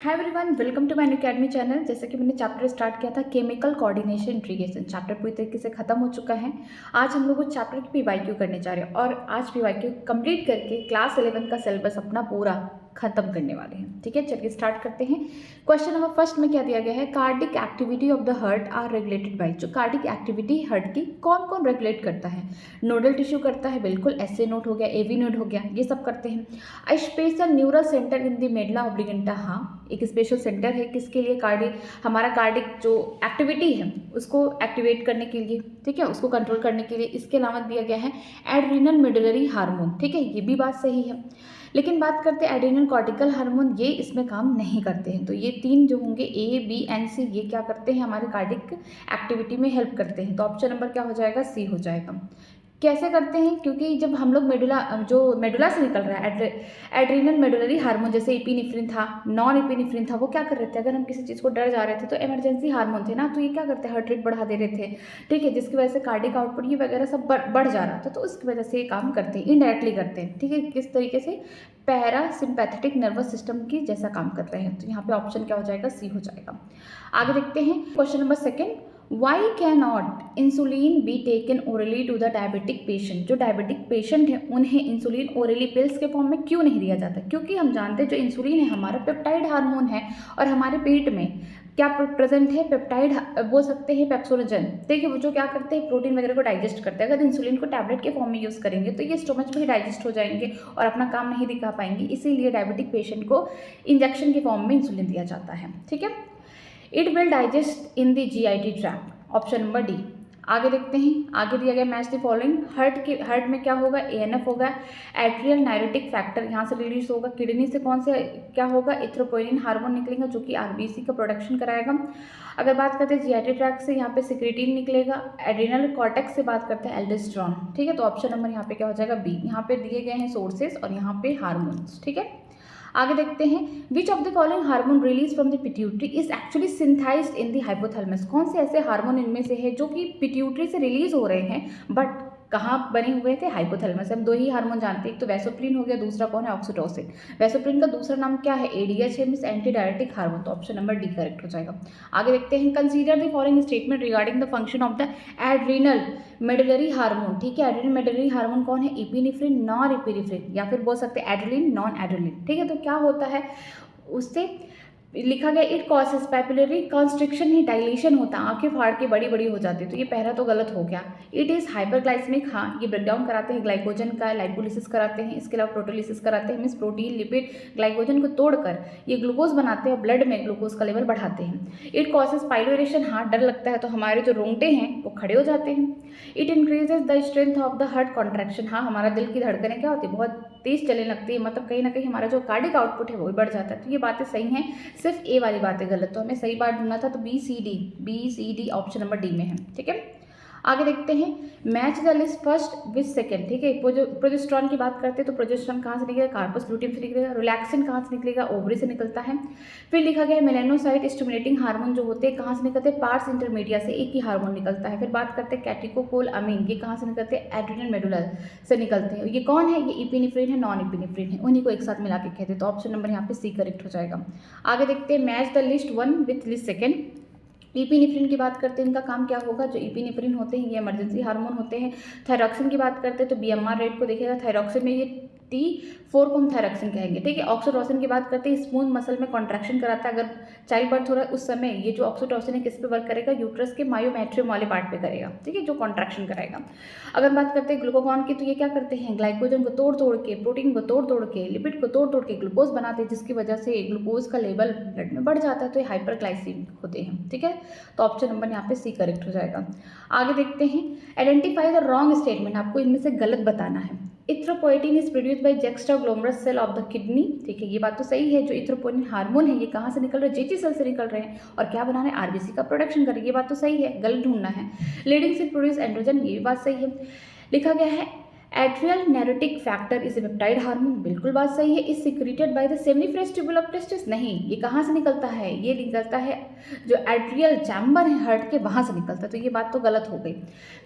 Hi everyone, welcome to my new academy channel. जैसे कि मैंने चैप्टर स्टार्ट किया था केमिकल कोऑर्डिनेशन इंटीग्रेशन, चैप्टर पूरी तरीके से खत्म हो चुका है। आज हम लोग उस चैप्टर की पीवाईक्यू करने जा रहे हैं और आज पीवाईक्यू कंप्लीट करके क्लास 11 का सिलेबस अपना पूरा खत्म करने वाले हैं। ठीक है, चलिए स्टार्ट करते हैं। क्वेश्चन नंबर फर्स्ट में क्या दिया गया है, cardiac activity of the heart are regulated by. जो कार्डिक एक्टिविटी हार्ट की कौन कौन रेगुलेट करता है? नोडल टिश्यू करता है, बिल्कुल, एसए नोड हो गया, एवी नोड हो गया, ये सब करते हैं। A special neural center in the medulla oblongata, हाँ, एक स्पेशल सेंटर है किसके लिए? कार्डिक, हमारा कार्डिक जो एक्टिविटी है उसको एक्टिवेट करने के लिए, ठीक है, उसको कंट्रोल करने के लिए। इसके अलावा दिया गया है एड्रीनल मेडुलरी हार्मोन, ठीक है, ये भी बात सही है। लेकिन बात करते हैं एड्रीनल कॉर्टिकल हार्मोन, ये इसमें काम नहीं करते हैं। तो ये तीन जो होंगे ए बी एंड सी, ये क्या करते हैं? हमारे कार्डिक एक्टिविटी में हेल्प करते हैं। तो ऑप्शन नंबर क्या हो जाएगा? सी हो जाएगा। कैसे करते हैं? क्योंकि जब हम लोग मेडुला से निकल रहा है एड्रीनल मेडुलरी हार्मोन, जैसे इपिनेफ्रिन था, नॉन इपिनेफ्रिन था, वो क्या कर रहे थे? अगर हम किसी चीज़ को डर जा रहे थे तो इमरजेंसी हार्मोन थे ना, तो ये क्या करते हैं? हार्ट रेट बढ़ा दे रहे थे, ठीक है, जिसकी वजह से कार्डिक आउटपुट ये वगैरह सब बढ़ जा रहा था, तो उसकी वजह से ये काम करते हैं, इनडायरेक्टली करते हैं, ठीक है। किस तरीके से? पैरासिम्पैथेटिक नर्वस सिस्टम की जैसा काम कर रहे हैं। तो यहाँ पे ऑप्शन क्या हो जाएगा? सी हो जाएगा। आगे देखते हैं question number second, why can not insulin be taken orally to the diabetic patient. जो डायबिटिक पेशेंट है उन्हें इंसुलिन ओरली पिल्स के फॉर्म में क्यों नहीं दिया जाता? क्योंकि हम जानते हैं जो इंसुलिन है हमारा पेप्टाइड हार्मोन है और हमारे पेट में क्या प्रेजेंट है? पेप्टाइड, बोल सकते हैं पेप्सोनोजन, देखिए, वो जो क्या करते हैं, प्रोटीन वगैरह को डाइजेस्ट करते हैं। अगर इंसुलिन को टैबलेट के फॉर्म में यूज़ करेंगे तो ये स्टोमच में ही डाइजेस्ट हो जाएंगे और अपना काम नहीं दिखा पाएंगे, इसीलिए डायबिटिक पेशेंट को इंजेक्शन के फॉर्म में इंसुलिन दिया जाता है, ठीक है। It will digest in the GIT tract, option number D. आगे देखते हैं, आगे दिया गया मैच द फॉलोइंग। हार्ट में क्या होगा? एएनएफ होगा, एट्रियल नायरेटिक फैक्टर यहाँ से रिलीज होगा। किडनी से कौन से क्या होगा? इथ्रोपोइनिन हार्मोन निकलेगा जो कि आरबीसी का प्रोडक्शन कराएगा। अगर बात करते हैं जीआईटी ट्रैक्ट से, यहाँ पे सिक्रेटिन निकलेगा। एड्रिनल कॉर्टेक्स से बात करते हैं एल्डोस्टेरोन, ठीक है। तो ऑप्शन नंबर यहाँ पे क्या हो जाएगा? बी। यहाँ पे दिए गए हैं सोर्सेज और यहाँ पे हार्मोन्स, ठीक है। आगे देखते हैं, which of the following hormone release from the pituitary is actually synthesized in the hypothalamus. कौन से ऐसे हार्मोन इनमें से है जो कि पिट्यूटरी से रिलीज हो रहे हैं बट कहाँ बने हुए थे? हाइपोथैलेमस। हम दो ही हार्मोन जानते हैं, एक तो वैसोप्रिन हो गया, दूसरा कौन है? ऑक्सीटोसिन। वैसोप्रिन का दूसरा नाम क्या है? एडीएच है, मींस एंटी डायरेटिक हार्मोन। तो ऑप्शन नंबर डी करेक्ट हो जाएगा। आगे देखते हैं, consider the following statement regarding the function of the adrenal medullary hormone, ठीक है। एड्रीनल मेडुलरी हार्मोन कौन है? इपिनेफ्रिन, नॉन इपिनेफ्रिन, या फिर बोल सकते हैं एड्रेलिन, नॉन एड्रेलिन, ठीक है। तो क्या होता है उससे? लिखा गया it causes papillary constriction, he dilation होता है, आंखें फाड़ के बड़ी बड़ी हो जाती है। तो ये पहला तो गलत हो गया। इट इज़ हाइपरग्लाइसेमिक, हाँ, ये ब्रेक डाउन कराते हैं ग्लाइकोजन का, लाइपोलिसिस कराते हैं, इसके अलावा प्रोटोलिसिस कराते हैं, मीन्स प्रोटीन लिपिड ग्लाइकोजन को तोड़कर ये ग्लूकोज बनाते हैं और ब्लड में ग्लूकोज का लेवल बढ़ाते हैं। इट कॉजेज पाइलोरेशन, हाँ, डर लगता है तो हमारे जो रोंगटे हैं वो खड़े हो जाते हैं। It increases the strength of the heart contraction, हाँ, हमारा दिल की धड़कनें क्या होती है? बहुत तेज चलने लगती है, मतलब कहीं ना कहीं हमारा जो कार्डिक आउटपुट है वो भी बढ़ जाता है। तो ये बातें सही हैं, सिर्फ ए वाली बातें गलत। तो हमें सही बात ढूंढना था, तो B C D option number D में है, ठीक है। आगे देखते हैं, match the list first with second, ठीक है। प्रोजेस्टेरॉन की बात करते हैं तो प्रोजेस्टेरॉन कहाँ से निकलेगा? कार्पस लूटियम से निकलेगा। रिलैक्सिन कहाँ से निकलेगा? ओवरी से निकलता है। फिर लिखा गया है मेलानोसाइट स्टिमुलेटिंग हार्मोन जो होते हैं कहाँ से निकलते हैं? पार्स इंटरमीडिया से एक ही हार्मोन निकलता है। फिर बात करते हैं कैटिकोकोलामीन, ये कहाँ से निकलते हैं? एड्रिनल मेडुलर से निकलते हैं। ये कौन है? ये इपिनेफ्रिन है, नॉन इपिनेफ्रिन है, उन्हीं को एक साथ मिला के कहते हैं। तो ऑप्शन नंबर यहाँ पे सी करेक्ट हो जाएगा। आगे देखते हैं, match the list one with list second. Epinephrine की बात करते हैं, इनका काम क्या होगा? जो इपिनेफ्रिन होते हैं ये इमरजेंसी हार्मोन होते हैं। थायरॉक्सिन की बात करते हैं तो बीएमआर रेट को देखेगा, थायरॉक्सिन में ये T4 को हम थायरॉक्सिन कहेंगे, ठीक है। ऑक्सीटोसिन की बात करते हैं, स्मूथ मसल में कॉन्ट्रैक्शन कराता है। अगर चाइल्ड बर्थ हो रहा है उस समय ये जो ऑक्सीटोसिन है किस पे वर्क करेगा? यूट्रस के मायोमेट्रियम वाले पार्ट पे करेगा, ठीक है, जो कॉन्ट्रैक्शन कराएगा। अगर बात करते हैं ग्लूकागॉन की, तो ये क्या करते हैं? ग्लाइकोजन को तोड़ के, प्रोटीन को तोड़ के, लिपिड को तोड़ के ग्लूकोज बनाते हैं, जिसकी वजह से ग्लूकोज का लेवल ब्लड में बढ़ जाता है, तो ये हाइपरग्लाइसीमिक होते हैं, ठीक है। तो ऑप्शन नंबर यहाँ पे सी करेक्ट हो जाएगा। आगे देखते हैं, आइडेंटिफाई द रॉन्ग स्टेटमेंट, आपको इनमें से गलत बताना है। Erythropoietin is produce by juxtaglomerular cell of the kidney, ठीक है, ये बात तो सही है। जो इथ्रोपोएटिन हार्मोन है ये कहाँ से निकल रहा है? जेटी सेल से निकल रहे हैं और क्या बना रहे हैं? आरबीसी का प्रोडक्शन कर रहे हैं, ये बात तो सही है, गलत ढूंढना है। लीडिंग सेल प्रोड्यूस एंड्रोजन, ये भी बात सही है। लिखा गया है atrial neritic factor is a peptide hormone, बिल्कुल बात सही है। Is secreted by the seminiferous tubule of testis, नहीं, ये कहाँ से निकलता है, ये निकलता है जो एट्रियल चैम्बर है हार्ट के, वहाँ से निकलता है, तो ये बात तो गलत हो गई।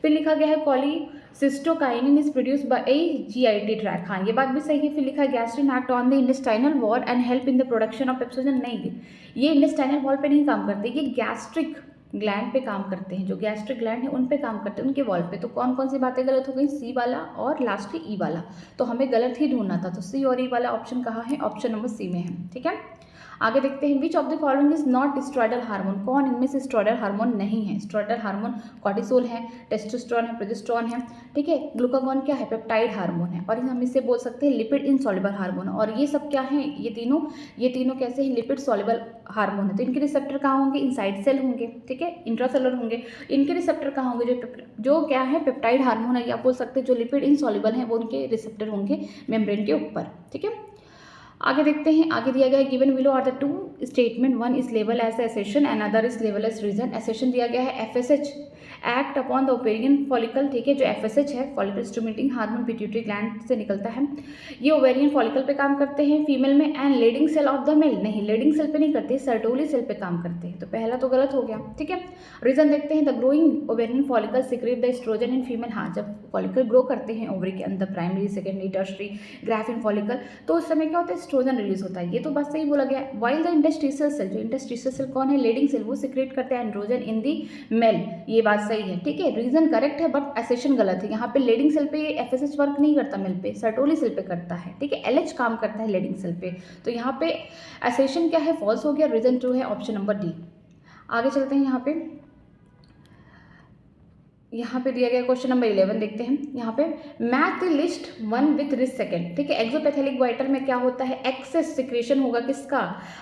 फिर लिखा गया है cholecystokinin is produce by a GIT tract, हाँ ये बात भी सही है। फिर लिखा है gastrin act on the intestinal wall and help in the production of pepsinogen, नहीं, ये इंटेस्टाइनल वॉल पे नहीं काम करते, ये गैस्ट्रिक ग्लैंड पे काम करते हैं, जो गैस्ट्रिक ग्लैंड है उन पे काम करते हैं, उनके वॉल पे। तो कौन कौन सी बातें गलत हो गई, सी वाला और लास्ट ई वाला, तो हमें गलत ही ढूंढना था। तो सी और ई वाला ऑप्शन कहाँ है, ऑप्शन नंबर सी में है, ठीक है। आगे देखते हैं, which of the following is not steroidal hormone, कौन इनमें से स्टेरॉयडल हार्मोन नहीं है। स्टेरॉयडल हार्मोन कॉर्टिसोल है, टेस्टोस्टेरोन है, प्रोजेस्टेरोन है, ठीक है। ग्लूकागॉन क्या है, पेप्टाइड हार्मोन है, और हम इसे बोल सकते हैं लिपिड इनसॉल्युबल हार्मोन। और ये सब क्या है, ये तीनों कैसे हैं, लिपिड सॉल्युबल हार्मोन है। तो इनके रिसेप्टर कहाँ होंगे, इनसाइड सेल होंगे, ठीक है, इंट्रासेलुलर होंगे। इनके रिसेप्टर कहाँ होंगे, जो क्या है पेप्टाइड हार्मोन है, या बोल सकते हैं जो लिपिड इनसॉल्युबल है, वो उनके रिसेप्टर होंगे मेम्ब्रेन के ऊपर, ठीक है। आगे देखते हैं, आगे दिया गया है given below are the two statement, one is label as assertion and other is label as reason. Assertion दिया गया है FSH act upon the ovarian follicle, ठीक है, जो एफएसएच है follicle stimulating hormone pituitary gland से निकलता है, ये ओवेरियन फॉलिकल पे काम करते हैं फीमेल में। And leading cell of the male, नहीं, लीडिंग सेल पे नहीं करते, सर्टोली सेल पे काम करते हैं, तो पहला तो गलत हो गया, ठीक है। रीजन देखते हैं, the growing ovarian follicle secrete the estrogen in female, हाँ, जब फॉलिकल ग्रो करते हैं ओवरी के अंदर, primary, secondary, tertiary, Graafian follicle, तो उस समय क्या होता है, एस्ट्रोजन रिलीज होता है, ये तो बात सही बोला गया। वाइल द इंटरस्टिशियल सेल, जो इंटरस्टिशियल सेल कौन है, लीडिंग सेल, वो सीक्रेट करते हैं एंड्रोजन इन दी मेल, ये बात सही है, ठीक है। रीजन करेक्ट है बट एसेशन गलत है, यहाँ पे लीडिंग सेल पे एफएसएच वर्क नहीं करता मेल पे, सर्टोली सेल पे करता है, ठीक है, एलएच काम करता है लीडिंग सेल पे, तो यहाँ पे एसेशन क्या है, फॉल्स हो गया, रीजन ट्रू है, ऑप्शन नंबर डी। आगे चलते हैं, यहाँ पे दिया गया क्वेश्चन नंबर 11 देखते हैं। यहाँ पे match the list one with रिस सेकेंड, ठीक है। एक्सोपैथेलिक वाइटर में क्या होता है, एक्सेस सिक्रेशन होगा किसका,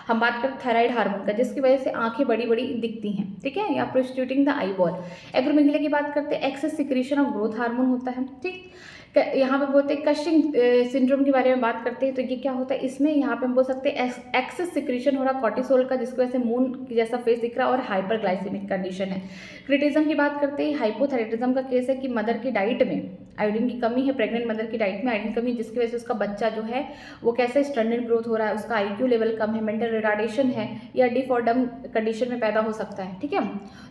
हम बात करें थायराइड हार्मोन का, जिसकी वजह से आंखें बड़ी बड़ी दिखती हैं, ठीक है, या प्रोस्टिट्यूटिंग द आई बॉल। एग्रोमेगलिया की बात करते हैं, excess secretion of growth hormone होता है, ठीक। यहाँ पे बोलते हैं कशिंग सिंड्रोम के बारे में बात करते हैं, तो ये क्या होता है, इसमें यहाँ पे हम बोल सकते हैं एक्सेस सिक्रेशन हो रहा कॉर्टिसोल का, जिसकी वजह से मून जैसा फेस दिख रहा है, और हाइपरग्लाइसेमिक कंडीशन है। क्रिटिज्म की बात करते हैं, हाइपोथायराइडिज्म का केस है कि मदर की डाइट में आयोडीन की कमी है, प्रेग्नेंट मदर की डाइट में आयोडीन कमी, जिसकी वजह से उसका बच्चा जो है वो कैसे स्टैंडर्ड ग्रोथ हो रहा है, उसका आईक्यू लेवल कम है, मेंटल रिटार्डेशन है, या डिफ और डम कंडीशन में पैदा हो सकता है, ठीक है।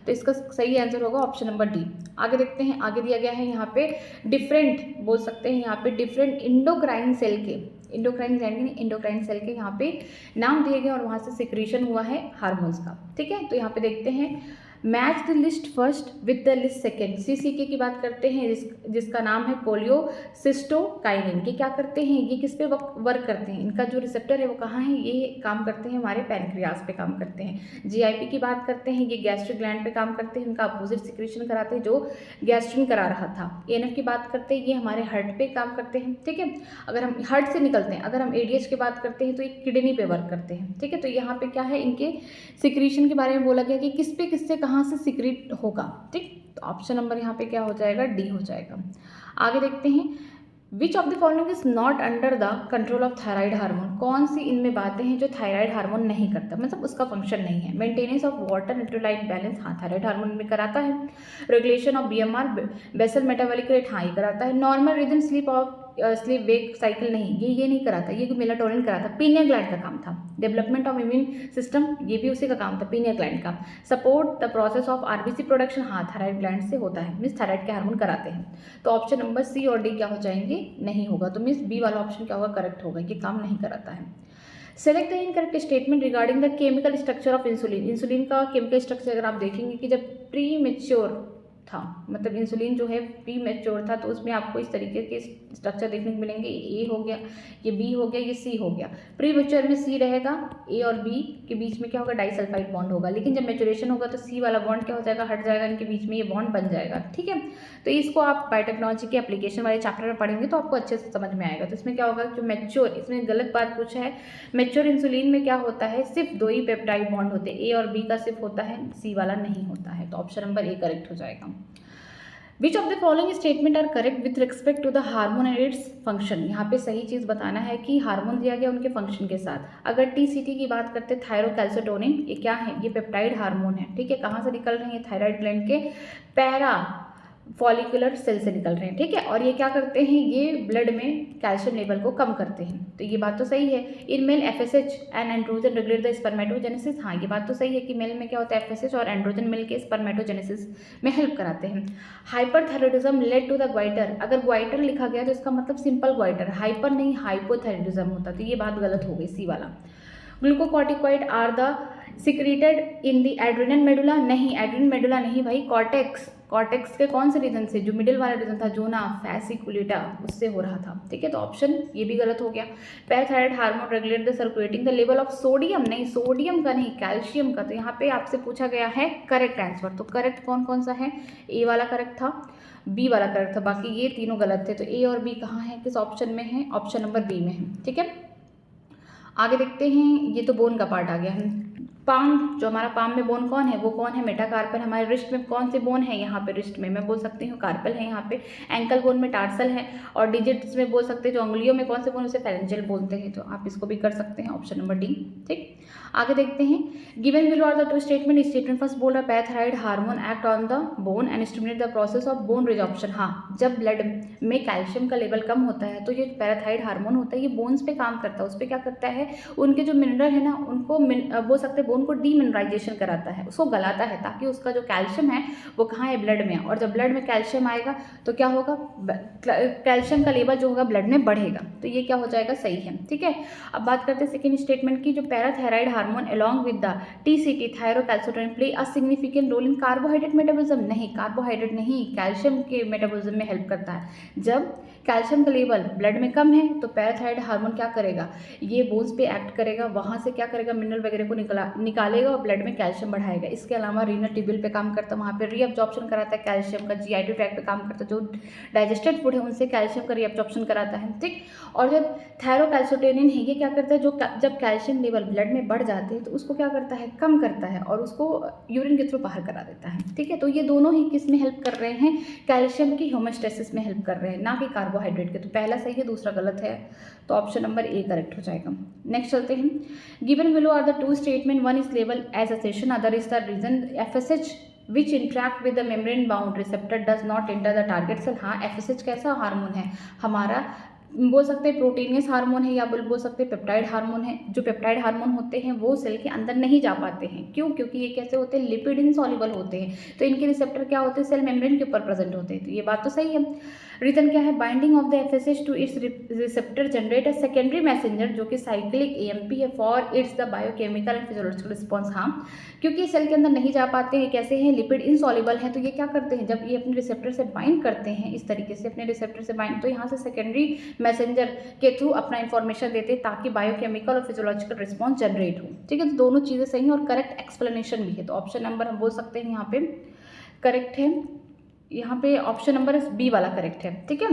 तो इसका सही आंसर होगा ऑप्शन नंबर डी। आगे देखते हैं, आगे दिया गया है यहाँ पे डिफरेंट, बोल सकते हैं यहाँ पे डिफरेंट इंडोक्राइन सेल के, इंडोक्राइन ग्लैंड, इंडोक्राइन सेल के यहाँ पे नाम दिए गए और वहाँ से सिक्रीशन हुआ है हार्मोन्स का, ठीक है। तो यहाँ पे देखते हैं, match the list first with the list second, सीसीके की बात करते हैं, जिसका नाम है कोलियोसिस्टोकाइनिन, ये क्या करते हैं, ये किस पे वर्क करते हैं, इनका जो रिसेप्टर है वो कहाँ है, ये काम करते हैं हमारे पैनक्रियास पे काम करते हैं। जीआईपी की बात करते हैं, ये गैस्ट्रिक ग्लैंड पे काम करते हैं, इनका अपोजिट सिक्रेशन कराते हैं जो गैस्ट्रिन करा रहा था। एएनएफ की बात करते हैं, ये हमारे हार्ट पे काम करते हैं, ठीक है। अगर हम हार्ट से निकलते हैं, अगर हम एडीएच की बात करते हैं तो ये किडनी पे वर्क करते हैं, ठीक है। तो यहाँ पे क्या है, इनके सिक्रीशन के बारे में बोला गया कि किस पे किससे कहाँ से सिक्रीट होगा, ठीक। तो ऑप्शन नंबर यहाँ पे क्या हो जाएगा, डी हो जाएगा। आगे देखते हैं, which of the following is not under the control of thyroid hormone, कौन सी इनमें बातें हैं जो थायराइड हार्मोन नहीं करता, मतलब उसका फंक्शन नहीं है। Maintenance of water electrolyte balance, हाँ थायराइड हार्मोन में कराता है। Regulation of BMR basal metabolic rate, हाँ ये कराता है। Normal rhythm sleep of sleep wake cycle, नहीं, ये नहीं कराता, ये मेलाटोनिन कराता, पीनियल ग्लैंड का काम था। डेवलपमेंट ऑफ इम्यून सिस्टम, ये भी उसी का काम था, पीनियल ग्लैंड का। Support the process of RBC production, हाँ थायराइड ग्लैंड से होता है, मीन्स थायराइड के हार्मोन कराते हैं। तो ऑप्शन नंबर सी और डी क्या हो जाएंगे, नहीं होगा, तो मीन्स बी वाला ऑप्शन क्या होगा, करेक्ट होगा, ये काम नहीं कराता है। Select the incorrect statement regarding the chemical structure of insulin, insulin का केमिकल स्ट्रक्चर अगर आप देखेंगे कि जब प्री मेच्योर था, मतलब इंसुलिन जो है प्री मैच्योर था, तो उसमें आपको इस तरीके के स्ट्रक्चर देखने को मिलेंगे, ए हो गया, ये बी हो गया, ये सी हो गया। प्री मैच्योर में सी रहेगा, ए और बी के बीच में क्या होगा, डाइसल्फाइड बॉन्ड होगा, लेकिन जब मैच्योरेशन होगा तो सी वाला बॉन्ड क्या हो जाएगा, हट जाएगा, इनके बीच में ये बॉन्ड बन जाएगा, ठीक है। तो इसको आप बायोटेक्नोलॉजी के एप्लीकेशन वाले चैप्टर में पढ़ेंगे तो आपको अच्छे से समझ में आएगा। तो इसमें क्या होगा, जो मैच्योर, इसमें गलत बात पूछा है, मैच्योर इंसुलिन में क्या होता है, सिर्फ 2 ही पेप्टाइड बॉन्ड होते हैं, ए और बी का सिर्फ होता है, सी वाला नहीं होता है। तो ऑप्शन नंबर ए करेक्ट हो जाएगा। Which of the following statement are correct with respect to the hormone and its function, यहाँ पे सही चीज़ बताना है कि हार्मोन दिया गया उनके फंक्शन के साथ। अगर टीसीटी की बात करते हैं, थायरोकैल्सिटोनिन, ये क्या है, ये पेप्टाइड हार्मोन है, ठीक है। कहाँ से निकल रहे हैं, थायराइड ग्लैंड के पैरा फॉलिकुलर सेल से निकल रहे हैं, ठीक है। और ये क्या करते हैं, ये ब्लड में कैल्शियम लेवल को कम करते हैं, तो ये बात तो सही है। In male FSH and androgen regulate the spermatogenesis, हाँ ये बात तो सही है कि मेल में क्या होता है, एफएसएच और एंड्रोजन मिल के स्पर्मेटोजेनेसिस में हेल्प कराते हैं। Hyperthyroidism led to the goitre, अगर ग्वाइटर लिखा गया तो इसका मतलब सिंपल ग्वाइटर, हाइपर नहीं हाइपोथायरॉयडिज्म होता, तो ये बात गलत हो गई, सी वाला। Glucocorticoid are the secreted in the adrenal medulla, नहीं एड्रेनल मेडुला नहीं भाई, कॉर्टेक्स, कॉर्टेक्स के कौन से रीजन से, जो मिडिल वाला रीजन था, जोना फैसिकुलेटा, उससे हो रहा था, ठीक है। तो ऑप्शन ये भी गलत हो गया। Parathyroid hormone regulate the circulating the level of sodium, नहीं सोडियम का नहीं कैल्शियम का, तो यहाँ पे आपसे पूछा गया है करेक्ट आंसर, तो करेक्ट कौन कौन सा है, ए वाला करेक्ट था, बी वाला करेक्ट था, बाकी ये तीनों गलत थे। तो ए और बी कहाँ है, किस ऑप्शन में है, ऑप्शन नंबर बी में है, ठीक है। आगे देखते हैं, ये तो बोन का पार्ट आ गया है। पाम, जो हमारा पाम में बोन कौन है, वो कौन है, मेटाकार्पल। हमारे रिस्ट में कौन से बोन है, यहाँ पे रिस्ट में मैं बोल सकती हूँ कार्पल है यहाँ पे। एंकल बोन में टार्सल है, और डिजिट्स में बोल सकते हैं, जो अंगुलियों में कौन से बोन, उसे फेरेंजियल बोलते हैं, तो आप इसको भी कर सकते हैं, ऑप्शन नंबर डी, ठीक। आगे देखते हैं, given below are the two statement, statement first बोल रहा है parathyroid hormone act on the bone and stimulate the process of bone resorption, हाँ जब ब्लड में कैल्शियम का लेवल कम होता है तो ये पैराथायराइड हार्मोन होता है, ये बोन्स पे काम करता है, उस पर क्या करता है, उनके जो मिनरल है ना, उनको बोल सकते हैं बोन को डीमिनरलाइजेशन कराता है, उसको गलाता है, ताकि उसका जो कैल्शियम है वो कहाँ है, ब्लड में, और जब ब्लड में कैल्शियम आएगा तो क्या होगा, कैल्शियम का लेवल जो होगा ब्लड में बढ़ेगा, तो ये क्या हो जाएगा, सही है, ठीक है। अब बात करते हैं सेकेंड स्टेटमेंट की, जो parathyroid hormone along with the TCT thyrocalcitonin play a significant role in carbohydrate metabolism, नहीं कार्बोहाइड्रेट नहीं, कैल्शियम के मेटाबॉलिज्म में हेल्प करता है। जब कैल्शियम का लेवल ब्लड में कम है तो पैराथायराइड हार्मोन क्या करेगा, ये बोन्स पे एक्ट करेगा, वहाँ से क्या करेगा, मिनरल वगैरह को निकालेगा और ब्लड में कैल्शियम बढ़ाएगा। इसके अलावा रीनल ट्यूब्यूल पे काम करता है, वहाँ पे रीअब्जॉर्प्शन कराता है कैल्शियम का, जीआईटी ट्रैक्ट पे काम करता है, जो डाइजेस्टेड फूड है उनसे कैल्शियम का रीअब्जॉर्प्शन कराता है, ठीक। और जब थायरोकैल्सिटोनिन है, ये क्या करता है, जो जब कैल्शियम लेवल ब्लड में बढ़ जाते हैं तो उसको क्या करता है, कम करता है, और उसको यूरिन के थ्रू बाहर करा देता है, ठीक है। तो ये दोनों ही किस में हेल्प कर रहे हैं, कैल्शियम की होमोस्टेसिस में हेल्प कर रहे हैं, ना कि कार्बोहाइड्रेट के। तो पहला सही है, दूसरा गलत है, तो ऑप्शन नंबर ए करेक्ट हो जाएगा। नेक्स्ट चलते हैं, given below are the two statement, one is label as assertion, other is the reason FSH which interact with the membrane bound receptor does not enter the target cell, हाँ FSH कैसा hormone है, हमारा बोल सकते हैं proteinaceous hormone है, या बोल सकते हैं पेप्टाइड हार्मोन है। जो पेप्टाइड हार्मोन होते हैं वो सेल के अंदर नहीं जा पाते हैं, क्यों, क्योंकि ये कैसे होते हैं, लिपिड इनसॉल्युबल होते हैं, तो इनके रिसेप्टर क्या होते हैं, सेल मेम्ब्रेन के ऊपर प्रेजेंट होते हैं, तो ये बात तो सही है। रीजन क्या है, binding of the FSH to its receptor generate a secondary messenger, जो कि साइक्लिक एएमपी है for its the biochemical and physiological response, हाँ क्योंकि सेल के अंदर नहीं जा पाते हैं, कैसे हैं, लिपिड इनसॉल्युबल है, तो ये क्या करते हैं, जब ये अपने रिसेप्टर से बाइंड करते हैं, इस तरीके से अपने रिसेप्टर से बाइंड, तो यहाँ से सेकेंडरी मैसेंजर के थ्रू अपना इन्फॉर्मेशन देते हैं, ताकि बायोकेमिकल और फिजियोलॉजिकल रिस्पॉन्स जनरेट हो, ठीक है। तो दोनों चीज़ें सही हैं और करेक्ट एक्सप्लेनेशन भी है, तो ऑप्शन नंबर हम बोल सकते हैं यहाँ पे करेक्ट है, यहाँ पे ऑप्शन नंबर बी वाला करेक्ट है, ठीक है।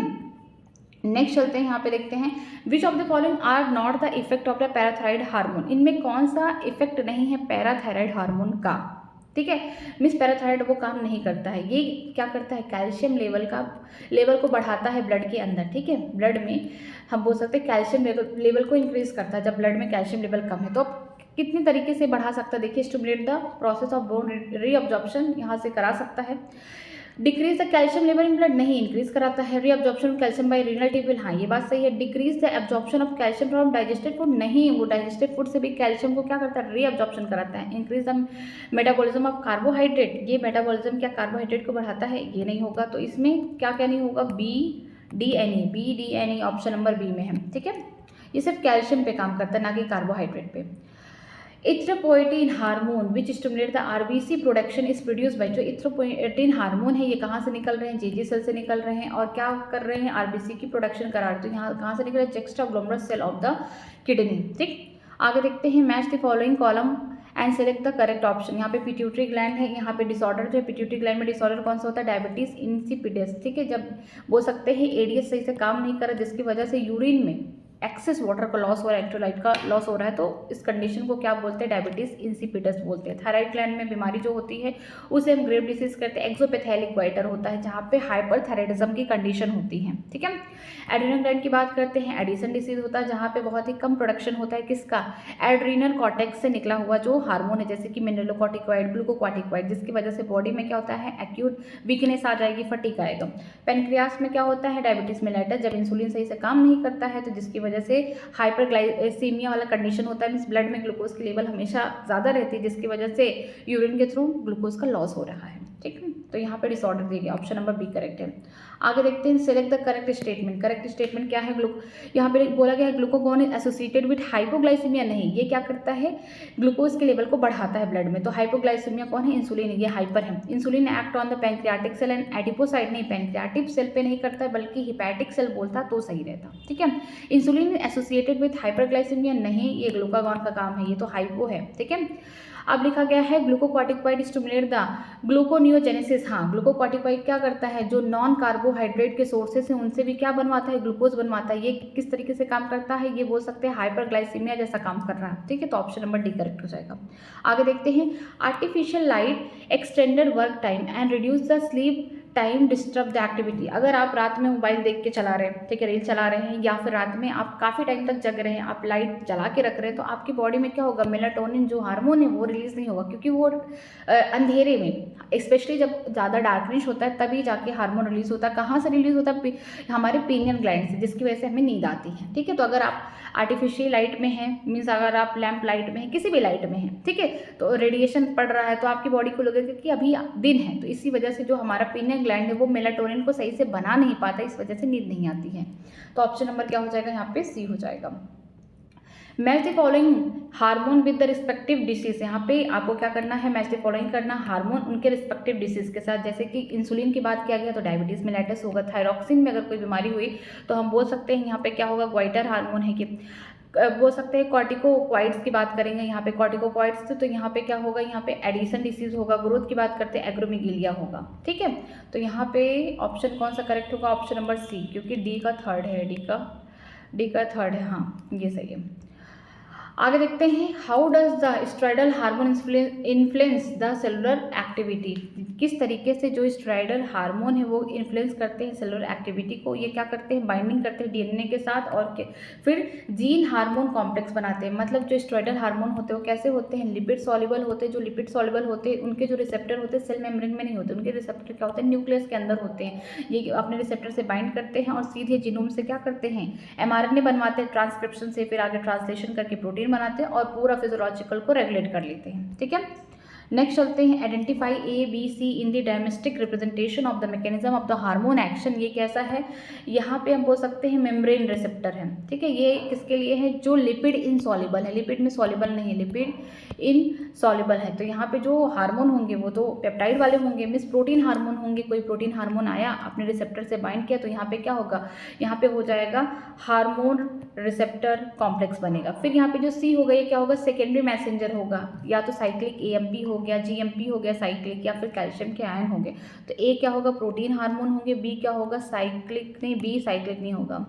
नेक्स्ट चलते हैं, यहाँ पे देखते हैं, which of the following are not the effect of the parathyroid hormone, इनमें कौन सा इफेक्ट नहीं है पैराथायराइड हार्मोन का, ठीक है। मिस पैराथायराइड वो काम नहीं करता है, ये क्या करता है, कैल्शियम लेवल को बढ़ाता है ब्लड के अंदर, ठीक है। ब्लड में हम बोल सकते हैं कैल्शियम लेवल को इंक्रीज करता है, जब ब्लड में कैल्शियम लेवल कम है, तो कितने तरीके से बढ़ा सकता है, देखिए stimulate the process of bone reabsorption यहाँ से करा सकता है। Decrease the calcium level in blood, नहीं इंक्रीज कराता है। Reabsorption of calcium by renal tubule, हाँ ये बात सही है। Decrease the absorption of calcium from digested food, नहीं वो डाइजेस्टेड फूड से भी कैल्शियम को क्या करता है, रीअब्जॉर्प्शन कराता है। Increase the metabolism of carbohydrate, ये मेटाबॉलिज्म क्या कार्बोहाइड्रेट को बढ़ाता है, ये नहीं होगा, तो इसमें क्या क्या नहीं होगा, B D and E option number B में है, ठीक है। ये सिर्फ कैल्शियम पे काम करता है, ना कि कार्बोहाइड्रेट पे। Erythropoietin hormone which stimulate the RBC production is produce by, जो इथ्रोपोएटिन हार्मोन है ये कहाँ से निकल रहे हैं, जेजे सेल से निकल रहे हैं, और क्या कर रहे हैं, आरबीसी की प्रोडक्शन करा रहे हैं, तो यहाँ कहाँ से निकल रहे हैं, जुक्स्टाग्लोमेरुलस सेल ऑफ द किडनी, ठीक। आगे देखते हैं, match the following column and select the correct option. यहाँ पे पिट्यूटरी ग्लैंड है, यहाँ पे डिसऑर्डर जो है पिट्यूटरी ग्लैंड में डिसऑर्डर कौन सा होता है, डायबिटीज इंसिपिडस, ठीक है। जब बोल सकते हैं एडीएस सही से काम नहीं कर रहा, जिसकी वजह से यूरिन में एक्सेस वाटर का लॉस हो रहा है, इलेक्ट्रोलाइट का लॉस हो रहा है, तो इस कंडीशन को क्या बोलते हैं, डायबिटीज़ इंसिपिडस बोलते हैं। थायराइड ग्लैंड में बीमारी जो होती है उसे हम ग्रेव डिसीज कहते हैं। एक्सोपैथेलिक गोइटर होता है जहाँ पे हाइपरथायराइडिज्म की कंडीशन होती है, ठीक है। एड्रीनल ग्लैंड की बात करते हैं, एडिशन डिसीज होता है जहाँ पे बहुत ही कम प्रोडक्शन होता है किसका, एड्रीनल कॉर्टेक्स से निकला हुआ जो हार्मोन है, जैसे कि मिनरलोकॉर्टिकॉइड, ग्लूकोकॉर्टिकॉइड, जिसकी वजह से बॉडी में क्या होता है, एक्यूट वीकनेस आ जाएगी, फटीग आएगा। पेनक्रियास में क्या होता है, डायबिटीज मेलिटस, जब इंसुलिन सही से काम नहीं करता है तो जिसकी वजह से हाइपरग्लाइसीमिया वाला कंडीशन होता है, मीन्स ब्लड में ग्लूकोज की लेवल हमेशा ज़्यादा रहती है, जिसकी वजह से यूरिन के थ्रू ग्लूकोज का लॉस हो रहा है, ठीक है। तो यहाँ पे डिसऑर्डर दिया गया, ऑप्शन नंबर बी करेक्ट है। आगे देखते हैं, select the correct statement. Correct statement क्या है, यहाँ पे बोला गया है glucagon is associated with hypoglycaemia, नहीं, ये क्या करता है, ग्लूकोज के लेवल को बढ़ाता है ब्लड में। तो हाइपोग्लाइसीमिया कौन है, इंसुलिन, ये हाइपर है। Insulin act on the pancreatic cell and adipocyte, नहीं, पैंक्रियाटिक सेल पे नहीं करता है बल्कि हिपैटिक सेल बोलता तो सही रहता, ठीक है। इंसुलिन एसोसिएटेड विद हाइपरग्लाइसीमिया, नहीं, ये ग्लूकागॉन का काम है, ये तो हाइपो है, ठीक है। अब लिखा गया है ग्लूकोकॉर्टिकॉइड स्टिमुलेट द ग्लूकोनियोजेनेसिस, हाँ, ग्लूकोकॉर्टिकॉइड क्या करता है, जो नॉन कार्बोहाइड्रेट के सोर्सेस हैं उनसे भी क्या बनवाता है, ग्लूकोज बनवाता है। ये किस तरीके से काम करता है, ये बोल सकते हैं हाइपरग्लाइसीमिया जैसा काम कर रहा है, ठीक है। तो ऑप्शन नंबर डी करेक्ट हो जाएगा। आगे देखते हैं, artificial light extended work time and reduce the sleep time disturb the activity. अगर आप रात में मोबाइल देख के चला रहे हैं, ठीक है, रील चला रहे हैं, या फिर रात में आप काफ़ी टाइम तक जग रहे हैं, आप लाइट जला के रख रहे हैं, तो आपकी बॉडी में क्या होगा, मेलाटोनिन जो हार्मोन है वो रिलीज नहीं होगा, क्योंकि वो अंधेरे में, स्पेशली जब ज़्यादा डार्कनिश होता है तभी जाके हार्मोन रिलीज होता है। कहाँ से रिलीज होता है, हमारे पीनियल ग्लैंड से, जिसकी वजह से हमें नींद आती है, ठीक है। तो अगर आप आर्टिफिशियल लाइट में हैं, मीन्स अगर आप लैंप लाइट में हैं, किसी भी लाइट में हैं, ठीक है, तो रेडिएशन पड़ रहा है तो आपकी बॉडी को लगेगा कि अभी दिन है, तो इसी वजह से जो हमारा पीनियल ग्लैंड है वो मेलाटोनिन को सही से बना नहीं पाता, इस वजह से नींद नहीं आती है। तो ऑप्शन नंबर क्या हो जाएगा, यहाँ पे सी हो जाएगा। Match the following hormone with the respective disease, यहाँ पे आपको क्या करना है, मैच द फॉलोइंग करना हार्मोन उनके रिस्पेक्टिव डिसीज के साथ। जैसे कि इंसुलिन की बात किया गया तो डायबिटीज मेलिटस होगा। थायरॉक्सिन में अगर कोई बीमारी हुई तो हम बोल सकते हैं यहाँ पे क्या होगा, ग्वाइटर हार्मोन है कि बोल सकते हैं। कॉर्टिकोक्वाइड्स की बात करेंगे यहाँ पे, कॉर्टिकोक्वाइड्स तो यहाँ पे क्या होगा, यहाँ पे एडिशन डिसीज होगा। ग्रोथ की बात करते हैं, एग्रोमीगेलिया होगा, ठीक है। तो यहाँ पे ऑप्शन कौन सा करेक्ट होगा, ऑप्शन नंबर सी, क्योंकि डी का थर्ड है, डी का थर्ड है, हाँ, ये सही है। आगे देखते हैं, how does the steroidal hormone influence the cellular activity. किस तरीके से जो स्ट्राइडल हार्मोन है वो इन्फ्लुएंस करते हैं सेलुलर एक्टिविटी को। ये क्या करते हैं, बाइंडिंग करते हैं डीएनए के साथ और फिर जीन हार्मोन कॉम्प्लेक्स बनाते हैं। मतलब जो स्ट्राइडल हार्मोन होते हैं वो कैसे होते हैं, लिपिड सॉल्युबल होते हैं। जो लिपिड सॉल्युबल होते हैं उनके जो रिसेप्टर होते हैं सेल मेम्ब्रेन में नहीं होते, उनके रिसेप्टर क्या होते हैं, न्यूक्लियस के अंदर होते हैं। ये अपने रिसेप्टर से बाइंड करते हैं और सीधे जीनोम से क्या करते हैं, एमआरएनए बनवाते हैं, ट्रांसक्रिप्शन से फिर आगे ट्रांसलेशन करके प्रोटीन बनाते हैं और पूरा फिजियोलॉजिकल को रेगुलेट कर लेते हैं, ठीक है। नेक्स्ट चलते हैं, identify A B C in the diagrammatic representation of the mechanism of the hormone action. ये कैसा है, यहाँ पे हम बोल सकते हैं मेम्ब्रेन रिसेप्टर है, ठीक है। ये किसके लिए है, जो लिपिड इनसॉल्युबल है, लिपिड में सॉल्युबल नहीं है, लिपिड इनसॉल्युबल है। तो यहाँ पे जो हार्मोन होंगे वो तो पेप्टाइड वाले होंगे, मीन्स प्रोटीन हार्मोन होंगे। कोई प्रोटीन हार्मोन आया अपने रिसेप्टर से बाइंड किया तो यहाँ पे क्या होगा, यहाँ पे हो जाएगा हार्मोन रिसेप्टर कॉम्प्लेक्स बनेगा। फिर यहाँ पे जो सी होगा ये क्या होगा, सेकेंडरी मैसेंजर होगा, या तो साइक्लिक एएमपी हो गया, जीएमपी हो गया साइक्लिक, या फिर कैल्शियम के आयन होंगे। तो ए क्या होगा, प्रोटीन हार्मोन होंगे, बी क्या होगा, साइक्लिक नहीं, बी साइक्लिक नहीं होगा,